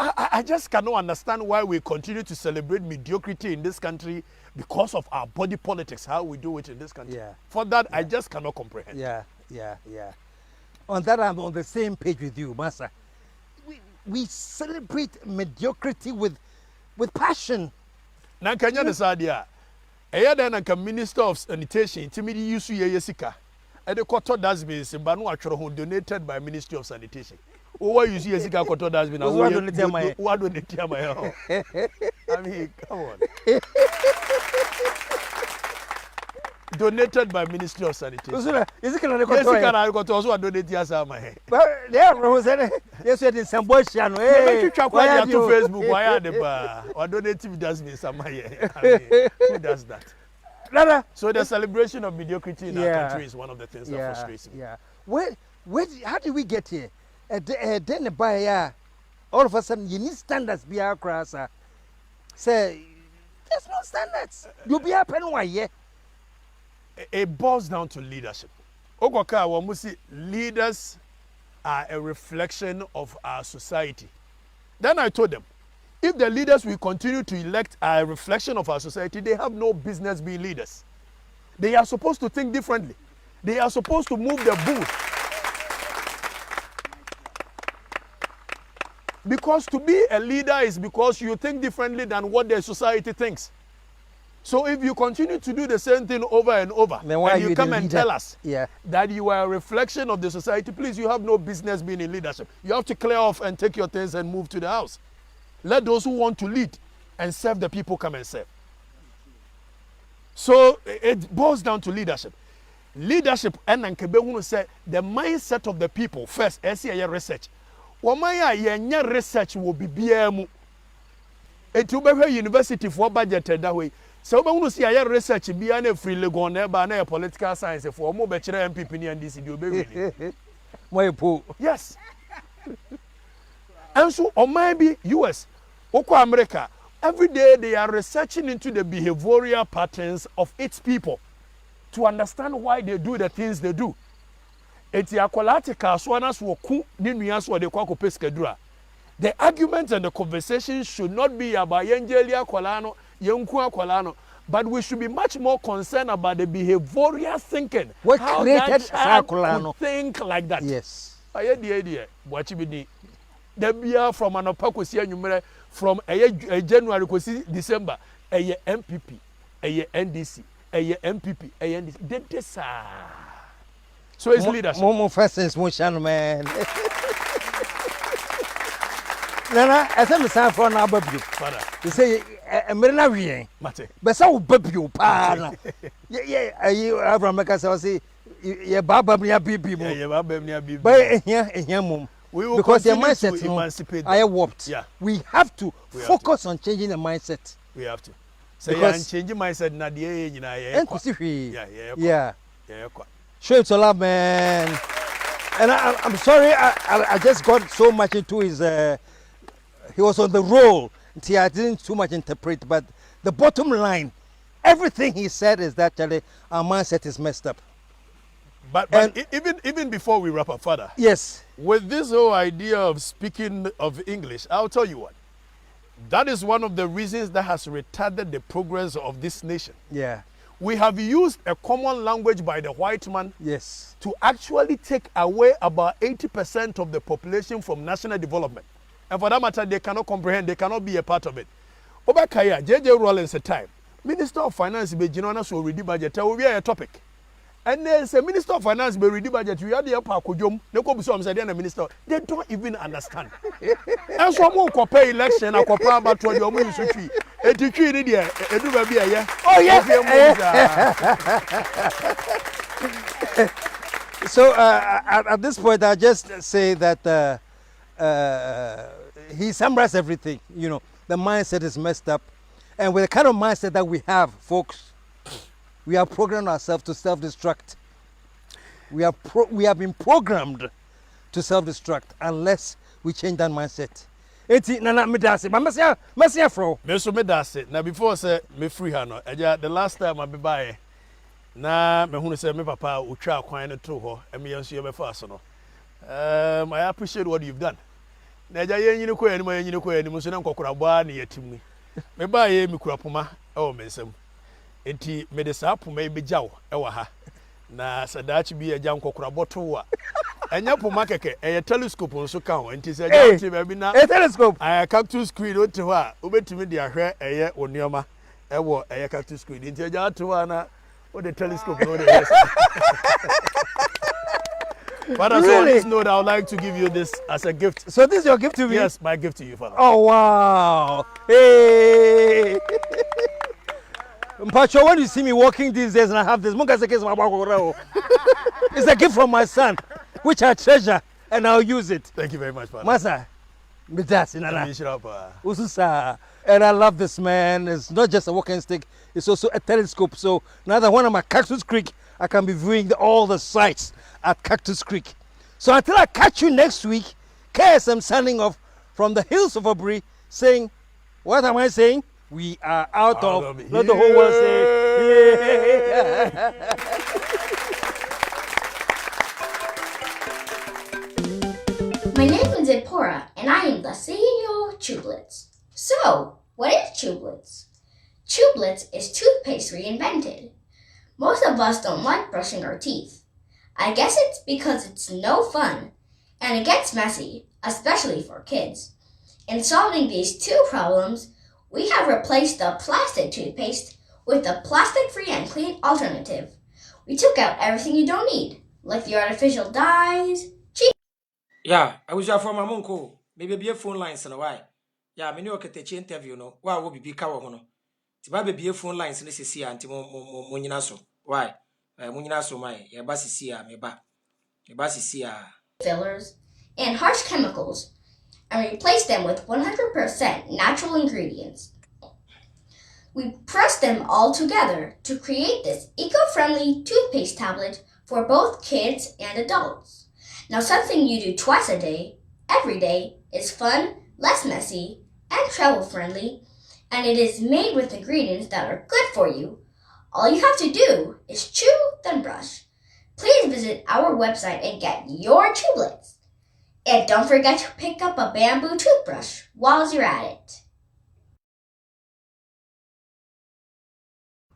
I just cannot understand why we continue to celebrate mediocrity in this country because of our body politics, how we do it in this country. Yeah. For that, I just cannot comprehend. Yeah. On that, I'm on the same page with you, Mensah. We celebrate mediocrity with passion. Now, can you understand? Then a minister of sanitation, timidi use yesika. And the quarter dustbins in Banu Achoro donated by Ministry of Sanitation. Why you see yesika quarter dustbin? What do they tell my own? I mean, come on. Donated by Ministry of Sanitation. Is it going to also donate yes, my head? Well, there was yes, in some bush. Hey, why to Facebook? Why are the bar? Or donative dustbin somewhere? Who does that? So the celebration of mediocrity in our country is one of the things that frustrates me. Yeah. How did we get here? Then the buyer, all of a sudden, you need standards. Be our class. Say, there's no standards. You'll be up anyway, yeah. It boils down to leadership. Okatakyie, leaders are a reflection of our society. Then I told them, if the leaders we continue to elect are a reflection of our society, they have no business being leaders. They are supposed to think differently. They are supposed to move the booth. Because to be a leader is because you think differently than what the society thinks. So if you continue to do the same thing over and over, and you come and tell us that you are a reflection of the society, please, you have no business being in leadership. You have to clear off and take your things and move to the house. Let those who want to lead and serve the people come and serve. So it boils down to leadership. Leadership, and Nkebe say the mindset of the people first. SCA research. Wamaya yenya research will be BMU. It will be university for budget that way. So we want to see a research be an free legon na political science for more bachelor MPP and this do be yes. And so or maybe US, Oko America, every day they are researching into the behavioral patterns of its people to understand why they do the things they do. Eti akwalati kaswanas woku ni nuas wo de kwa peskedura. The arguments and the conversation should not be about yengelia kwalano, yenku akwalano, but we should be much more concerned about the behavioral thinking. What how created that child could think like that. Yes. Aye the idea. Watchibidi. The beer from an opakosi numere from a January kosi December. A MPP, a NDC, a MPP, a NDC. Did this so it's leadership. Momo fastens motion man. Nana, as I'm saying for now, baby. You say, "Emerina we." Mate. But so baby, pa. Yeah. You Avraham make say, "Yeah, Baba me a baby." Yeah, Baba me a baby. But here, mum. We will because the mindset mindset emancipate. I warped. Yeah. We have to focus on changing the mindset. We have to. So you can change mindset na die nyina yeah. Show it to love, man. And I'm sorry, I just got so much into his. He was on the roll until I didn't too much interpret. But the bottom line, everything he said is that our mindset is messed up. But even before we wrap up further, yes, with this whole idea of speaking of English, I'll tell you what. That is one of the reasons that has retarded the progress of this nation. Yeah. We have used a common language by the white man to actually take away about 80% of the population from national development. And for that matter, they cannot comprehend, they cannot be a part of it. Okatakyie, J.J. Rawlings a time, Minister of Finance, Bejinonas will read budget, will be a topic. And there's a Minister of Finance be ready budget. We are the upper kujum. They go be some say the minister. They don't even understand. And so mo ko pay election na ko pa ba to the omo use tree. E ti tree ni there. E do ba bi eye. Oh yeah. So at this point, I just say that he summarized everything. You know, the mindset is messed up, and with the kind of mindset that we have, folks, we have programmed ourselves to self-destruct. We have been programmed to self-destruct unless we change that mindset. Eti nana me dase, but mesia fro. Me so me dase. Na before say me free ha no. The last time I be buy. Na me hunu say me papa otwa kwan no to ho. E me yenso ye be fa so no. I appreciate what you've done. Na eja ye nyine ko anim so na nkokora boa na yatim. Me ba ye me kura poma e wo mensam. Enti me de sa poma e bejaw e wa ha. Na sadachi bi eja nkokora boto wa. Enya poma keke e telescope nso ka ho. Enti se eja ti be bi na a telescope. Cactus screen o te ho a obetimi de ahwe eye onioma e wo eye cactus screen. Enti eja to wa na o the telescope no the But as on this note, I would like to give you this as a gift. So this is your gift to me? Yes, my gift to you, Father. Oh, wow. Hey. Mpacho, when you see me walking these days and I have this, it's a gift from my son, which I treasure, and I'll use it. Thank you very much, Father. Masa, and I love this, man. It's not just a walking stick, it's also a telescope. So now that when I'm at Cactus Creek, I can be viewing all the sights at Cactus Creek. So until I catch you next week, KSM signing off from the hills of Aubrey, saying, what am I saying? We are out of, let the whole world say, yeah. My name is Zipporah, and I am the CEO of Tubelets. So, what is Tubelets? Tubelets is toothpaste reinvented. Most of us don't like brushing our teeth. I guess it's because it's no fun, and it gets messy, especially for kids. In solving these two problems, we have replaced the plastic toothpaste with a plastic-free and clean alternative. We took out everything you don't need, like the artificial dyes. Yeah, I was from my uncle. Maybe be a phone lines in a while. Yeah, me know Okatakyie interview no. Why will be kawa hono? Tiba be phone lines in this year anti munyinaso. Why? Munyinaso my ya basi sia me ba. Ya basi sia Fillers and harsh chemicals, and replace them with 100% natural ingredients. We press them all together to create this eco-friendly toothpaste tablet for both kids and adults. Now, something you do twice a day, every day, is fun, less messy, and travel-friendly, and it is made with ingredients that are good for you. All you have to do is chew, then brush. Please visit our website and get your Tubelets. And don't forget to pick up a bamboo toothbrush while you're at it.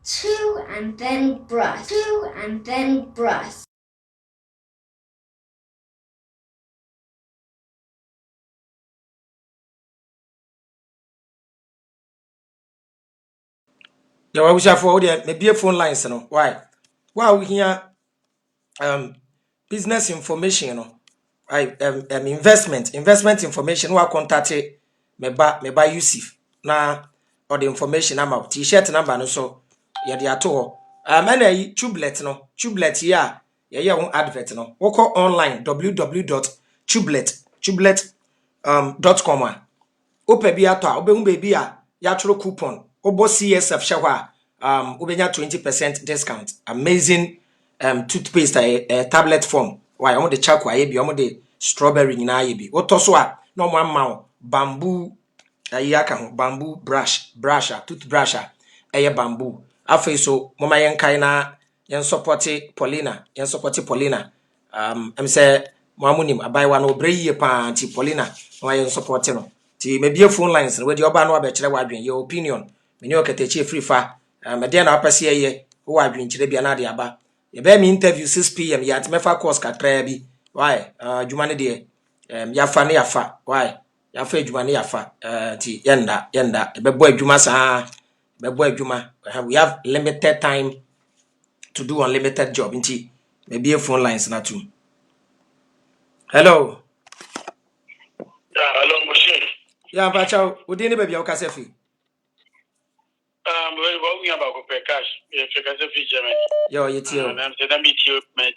Chew and then brush. Chew and then brush. Yeah, we shall for there maybe a phone lines no. Why? Why we hear business information, you know. Investment information. Wa contact me ba Yusuf na or the information am out. T-shirt number no so ye de ato. Mana Tublet no. Tublet ya ye won advert no. Woko online www.tublet.com. Ope bi ato a obehu bebi a ya tro coupon. Obo CSF hwa ubenya 20% discount. Amazing toothpaste tablet form. Why omo de chakwa ye bi omo de strawberry nyina ye bi. Otoso a no mo amma bamboo aka ho bamboo toothbrush eye bamboo. Afei so mama yen kai na yen support Paulina. Em say mo amunim abaiwa no obre yie pa anti Paulina no yen support no. Ti me bie phone lines we de oba no abekire wadwen your opinion. Me ne Okatakyie Afrifa me de na apese ye wo wadwen kire bia na de aba. Ye be me interview 6 p.m. yat mefa course kakra bi. Why? Juma ne de yafa ne yafa. Why? Yafa adwuma ne yafa. Ti yenda bebo adwuma saa. Bebo adwuma. We have limited time to do unlimited job. Inti maybe a phone lines na too. Hello. Yeah, hello, Moshe. Yeah, Pacho, we didn't baby o kasefi. Very well, we about to pay cash. If you can see Germany. Yo, you too. And I'm saying, meet you, mate.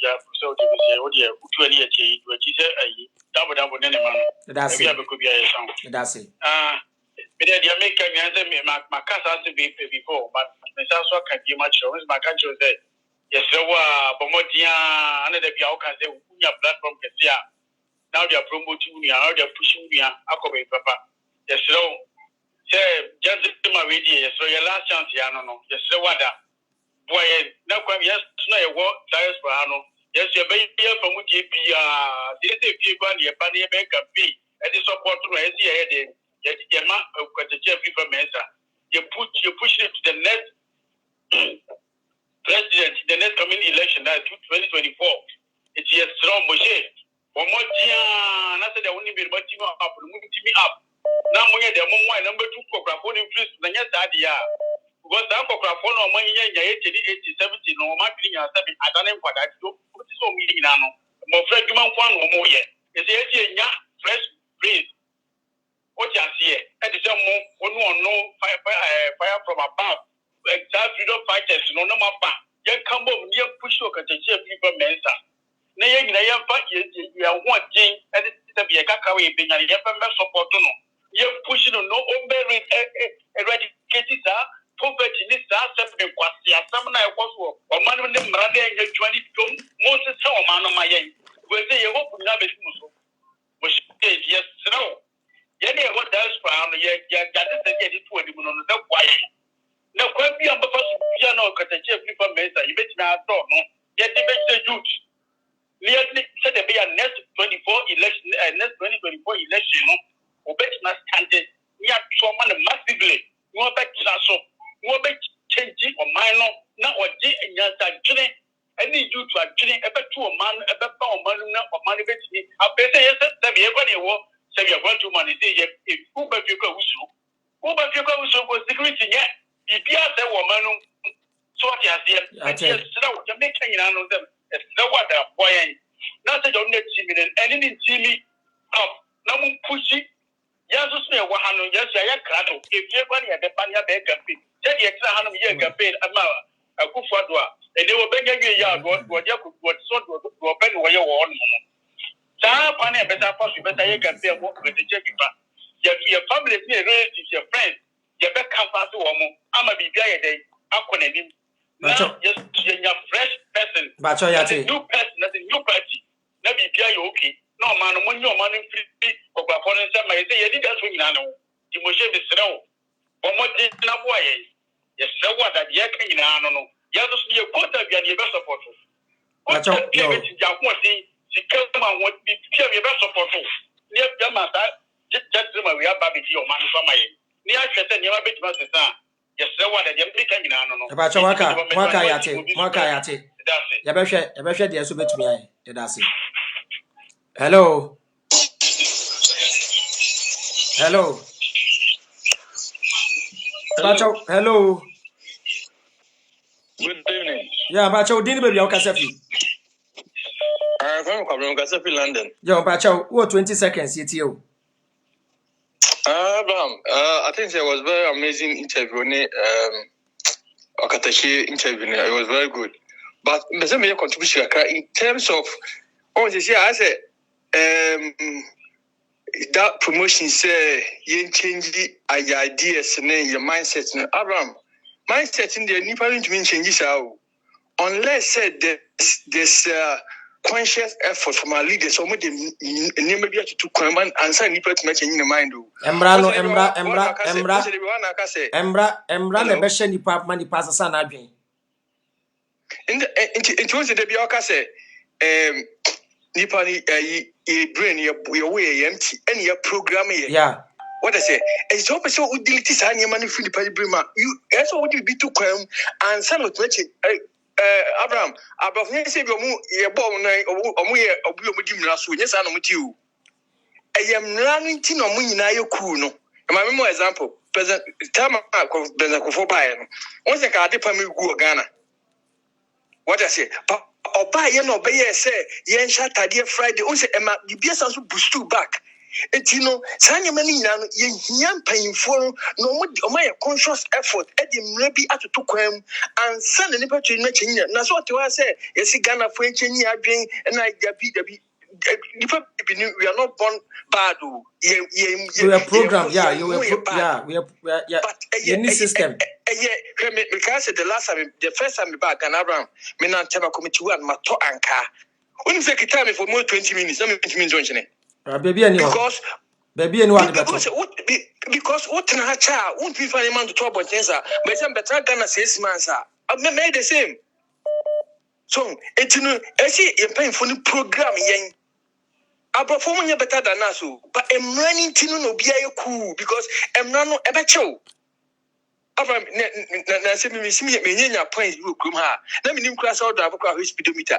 Yeah, so they will say, oh, dear, to any which is a double any man. That's it. That's it. But the American answer me, my cat has to be before, but Mensah can be much of my country said, yes, so, Bomotia, and the Biao can say, your platform can see. Now they are promoting me, now they are pushing me, Akobe Papa. Yes, so, say, just my radio, so your last chance, Yano, yes, so what that. Boy, now come, yes, no, a walk, tires for Hano. Yes, your baby from which you be, if you go on your bunny bank and be, and this support to my head. You mark Okatakyie Afrifa Mensah. You push it to the next president, the next coming election, that's 2024. It's a strong Moshe. One more year, and I said, I won't be able to me up. Now, we the number 2 microphone influence the next idea. Because that microphone on money, 80, 70, no marketing, I don't know what I do. What is so meeting now? More fresh, one more year. It's a fresh breeze. What you see, and the some more no fire from above. Exact freedom fighters, no matter. You come up near push Okatakyie Afrifa Mensah. Nay, you are watching, and it's a be a cacao being a member support. You're pushing no open eradicated poverty in this separate quasia. Some I was or man with them rather than 20 most of some man on my end. Where they hope we have a muscle. Which is yes, no. Yet, what does found yet get it to a woman on the wire. Now, quite be on the first piano Okatakyie Afrifa Mensah, you bet now, yet they make the youth. Nearly said to be a next 24 election, next 2024 election, or bet not standing near someone massively. No bet so, no bet changing or minor, not what G and Yansa Jenny. I need you to actually ever to a man, ever found money or money bet me. I bet yes, that be everybody will. Say you're going to money, if Uber Fuka was security yet. The Piazza woman, so what has here, and yes, Jamaican on them, it's no wonder boy. Not that you're not seeing and anything see me up. No one pushing. Yes, yes, I cradle. If you're going to the Panya Bank campaign, tell the extra 100 year campaign, a good father, and they were begging you, what you could what sort of open where you want. Funny, better possible, better you can say what with the check. Your family, relatives, your friends, your back campus woman. I'm a big guy day. I'm going to him. Now, just your fresh person. But new person, nothing new party. Never be okay. No man, when your money free or by foreign some may say, you did that swing. I know. You must have this now. But what did not boy? Yes, so what that you can, I don't know. You have to see a quarter of your best support. What she come and what be pure your best support. Near Yamasa, just we have Baby or man from my near Chetan, you have bit master. Yes, so what I am making, I don't know. About Wakayate. Yabesha, the Subit me. That's it. Hello. Hello. Bacho, hello. Good evening. Yeah, Bacho, didn't be your Kasefi. I'm from Kasefi, London. Yo, Bacho, what 20 seconds, you? Abraham, I think there was very amazing interview. Okatakyie interview. It was very good. But my contribution in terms of, I said, that promotion say you change the ideas and your mindset. Abraham, mindset in the new parent changes how unless said there's conscious effort from our leaders. So much never be to command and sign the match in the mind. Embra the best any pap money pass a son again. It was the Bioka say, Nipani, a brain, your way empty, and your program. Yeah. What I say, it's open so with this and your money for the Padibrima. You also would be too calm and some of it. Abraham, above say your bone or we are last week. Yes, I know with you. I am running tin or money now. You cool. No, my more example, President Tama Benza Kofobayan. Once I got the family go Ghana. What I say? Oba ye no be ye say yen Saturday Friday. O say ema bibia so boost you back. You know, Sanya many young paying for no more conscious effort at the maybe at to quem and send an impetus matching. That's what I say. Yes, Ghana for engineer drink and I we are not born bad. We are program, yeah. You were, we are, but any system. Because the first time back and around, me not tell committee one my to anchor. When you take time for more 20 minutes, no 20 minutes, baby, because anyone because what na cha won't be find man to trouble things but some better Ghana 6 months I made the same. So it's no I see you paying for the program yen. I perform you better than us, but I'm running to no be cool because I'm not no ebecho. Avraham na say me nyanya points you come ha. Na me nim class out of our speedometer.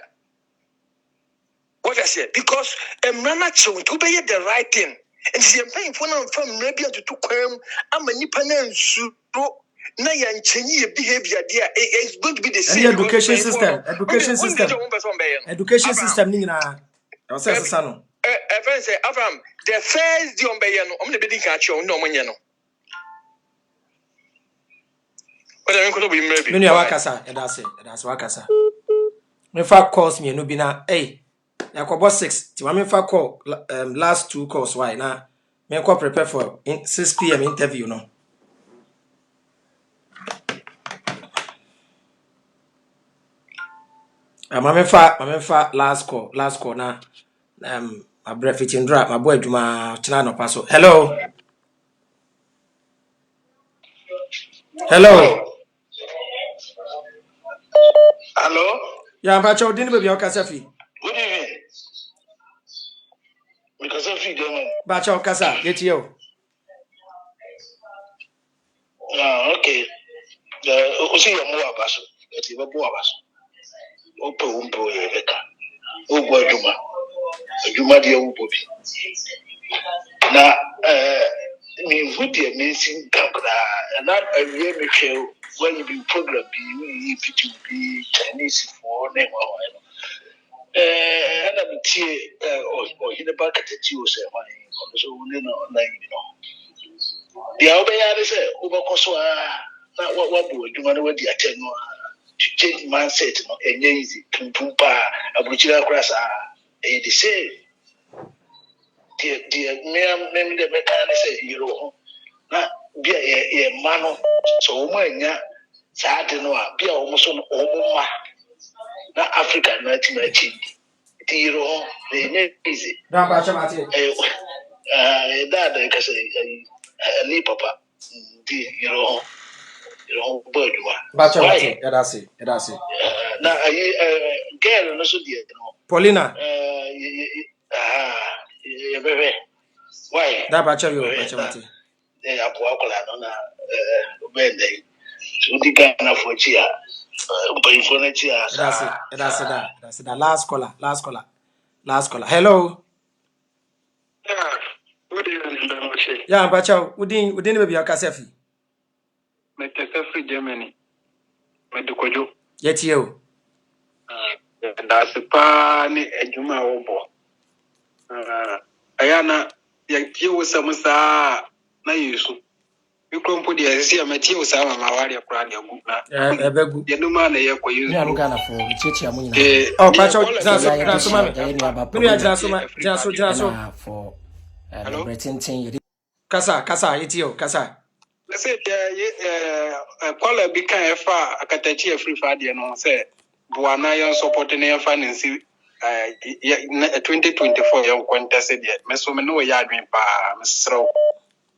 What I said because I'm not sure to be the right thing. And she am paying for them from maybe to come. I'm a nipanan su na yan change behavior there. It's going to be the same. Education system. Education system. Nina. I say Sano. Friend say Avraham, the first day on Bayano, I'm the bidding catch you no money. But I'm going to be maybe. Many wakasa. That's wakasa. In fact, calls me no be na. Hey. Yakobo 6. Tiwami fa call last 2 calls why na me ko prepare for 6 p.m. interview no. Mame fa last call na a breath in drop my boy Juma china no paso. Hello. Yeah, but you didn't be okasafi. Good evening. Because of you, Bacha Okasa, get you. Okay. See your more basso. That you were boas. Open Rebecca. Oh, boy, Juma, dear Ubobi. Now, me would be amazing. And not a real show when you be program be if it be Chinese for name or and I'm here or in the back at the Jews, so online, you know. The Albay say, over Koswa, not what would you want to the attend to change mindset and easy to Pumpa, a Buchila Crassa, a the same. Dear, name the mechanic say, you know, not be a man, so my Sadenoa, be almost on Oma, not Africa 1919. Tiro, they easy. Don't bacha Martin. That I can say, a papa, you know, bird one. Bacha Martin, that's it. Now, girl, no, so dear, Paulina. Baby, why? That bacha you, bacha Martin. They have walked on a bed day. So the Ghana for Chia. That's it. Last caller. Hello. Good evening, yeah, bacha, wouldn't be your casefi. Metasafi Germany. Medukojo. Yet you. That's a pan a Juma obo. Ayana, Yakiu Samusa, na yusu. You come put the Asia Matthew Sama Mawaria Prada Guna. Yanuma, they are use Ghana for Chichi. Oh, Pacho, Jaso for Kasa, it's you, Kasa. Let's say, call a big kind of far, Okatakyie Afrifa, you know, say, Buana supporting air finance 2024 young contested yet. Mesomeno yard in Pa, Mr.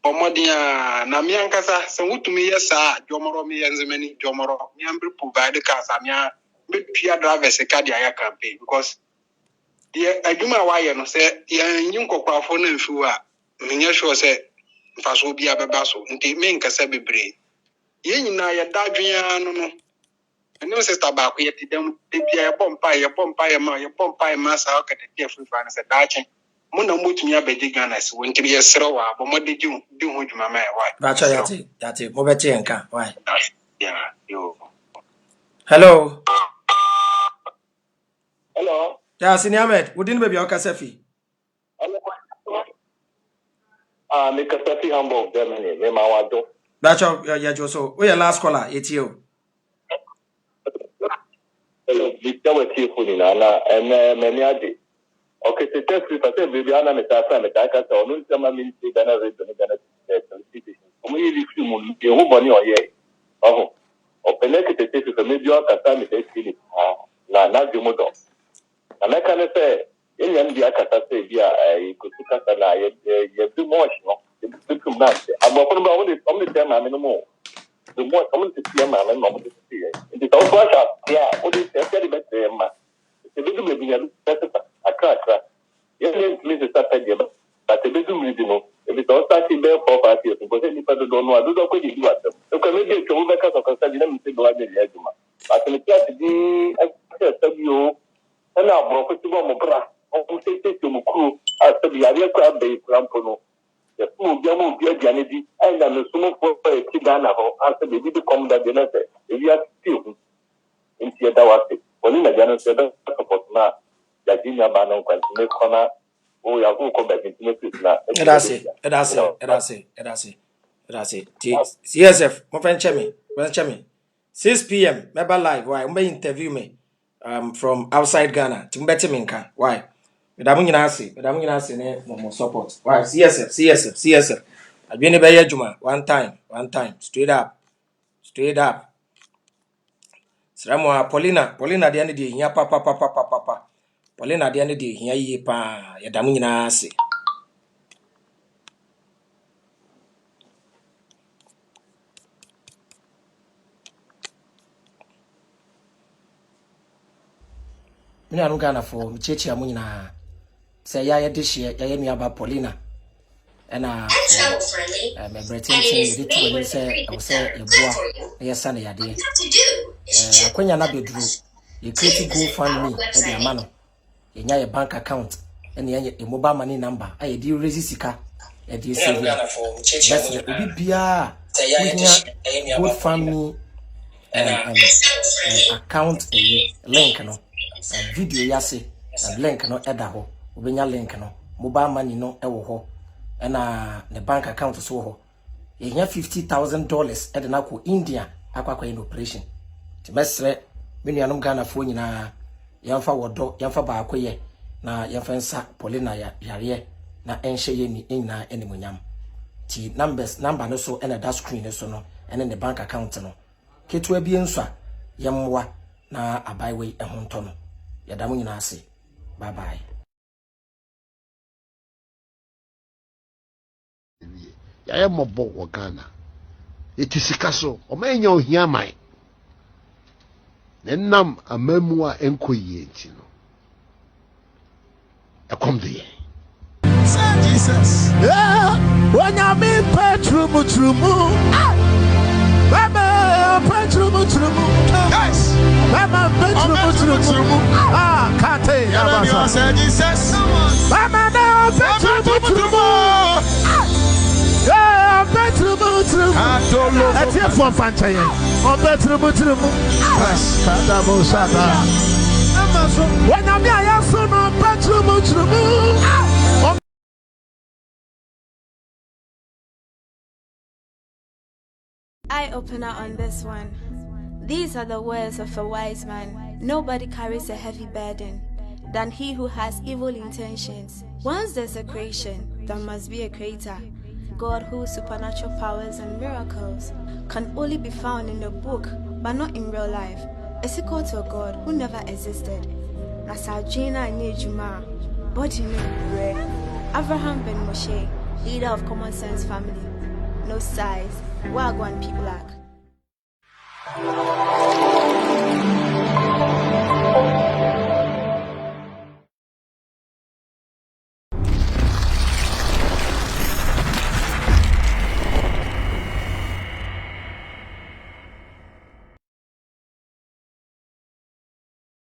Omodia Namiankasa, so to me, yes, sir, Jomoro, me and the many Jomoro, Yambri provide the Casamia, but Pia drivers a cardiac campaign because the Ajuma Wire say, Yanko Crafon and Fua, Minyasho said, Fasobia Babaso, and the main Casabi brain. Yen na ya Dadriano. And no sister back yet, them, a pompa, massa, Okatakyie Afrifa, and said, Dachin. Muna mutu mi abedi Ghana si wonti bi yesro wa bo mode di hu djuma ma why bacha yati mo beti enka why yeah yo hello Yeah, Senior Ahmed, we didn't be Okasafi. Make a Okasafi Hamburg, Germany. Me mawado. That's your so. We your last caller. It's you. Victor was here for Nana and many other. Okay, so test if I say baby Anna Metasa Metaka, so no summer means the Ghana rate and Ghana citizen. Only if you move your whole money or ye. Oh, open it to take to maybe your Kasa Metaki. Not the motor. And I can say, in India, Kasa say, yeah, I could look at an you do much, no? It's too much. I'm only 10 no more. The more someone to see a man and not to see it. It's also yeah, what is the better man? The big maybe a crack. Yes, Mrs. Saturday, but the big reason, if it's all starting there for 5 years, because anybody don't know, I don't know what you do at them. You can maybe go back as a consultant and say, Blood in the Eduma. But in the class, the you and now, Professor Mobra, or say to Muku, as to be a real crab day, Rampono. The food, Yamu, Janity, and I'm assuming for a Kidana, after they did come that dinner, if you are still in Tiadawati, Polina Janet said, support now. That's it. CSF, my friend Chemi. 6 p.m. Remember live. Why? Interview me from outside Ghana. Minka. Why? Madam ne more support. Why? CSF. I've been a Juma. One time. Straight up. Sramo Paulina the end day here papa. Paulina the end day here ye pa ya damu nyina ase. Mina anu Ghana for chechi amu nyina. Say ya de hye ya nua ba Paulina. Na me bretin tin de tu ani say I say eboa ya sa na yade. Akwanya na bedru. You create GoFundMe e de ama no. Yenya your bank account and your mobile money number. I do raise sika. I do save. That's it. Obi bia. GoFundMe account link no. Video yase link no eda ho. Obenya link no. Mobile money no ewo ho. Na the bank account so ho. Yenya $50,000 eda na ko India akwa in operation. Timesre menu anum Ghana fo nyina yamfa wodo yamfa ba akoye na yamfa nsa Paulina yare na enhye ye ni nyina animunyam ti number no so ena that screen so no ena the bank account no ketua bi enso a yemwa na abaiwe ehonto no yadamu nyina ase bye bye. Ya mobo wo Ghana etisika so o ma enya ohia mai Nenam amemua enkoye enti no. Ekomde. Jesus. Yeah, when I mean petrumu. Mama petrumu. Yes. Mama petrumu. Ah, kate yabasa. Jesus. Mama na petrumu. Yeah, petrumu. That's it for Fanchaye. On petrumu. Kadamo sada. When I'm here, so no petrumu. Eye opener on this one. These are the words of a wise man. Nobody carries a heavy burden than he who has evil intentions. Once there's a creation, there must be a creator. God, whose supernatural powers and miracles can only be found in the book, but not in real life, is equal to a God who never existed. Nasajina Nejuma, body no Avraham ben Moshe, leader of Common Sense family. No size, Wagwan people like.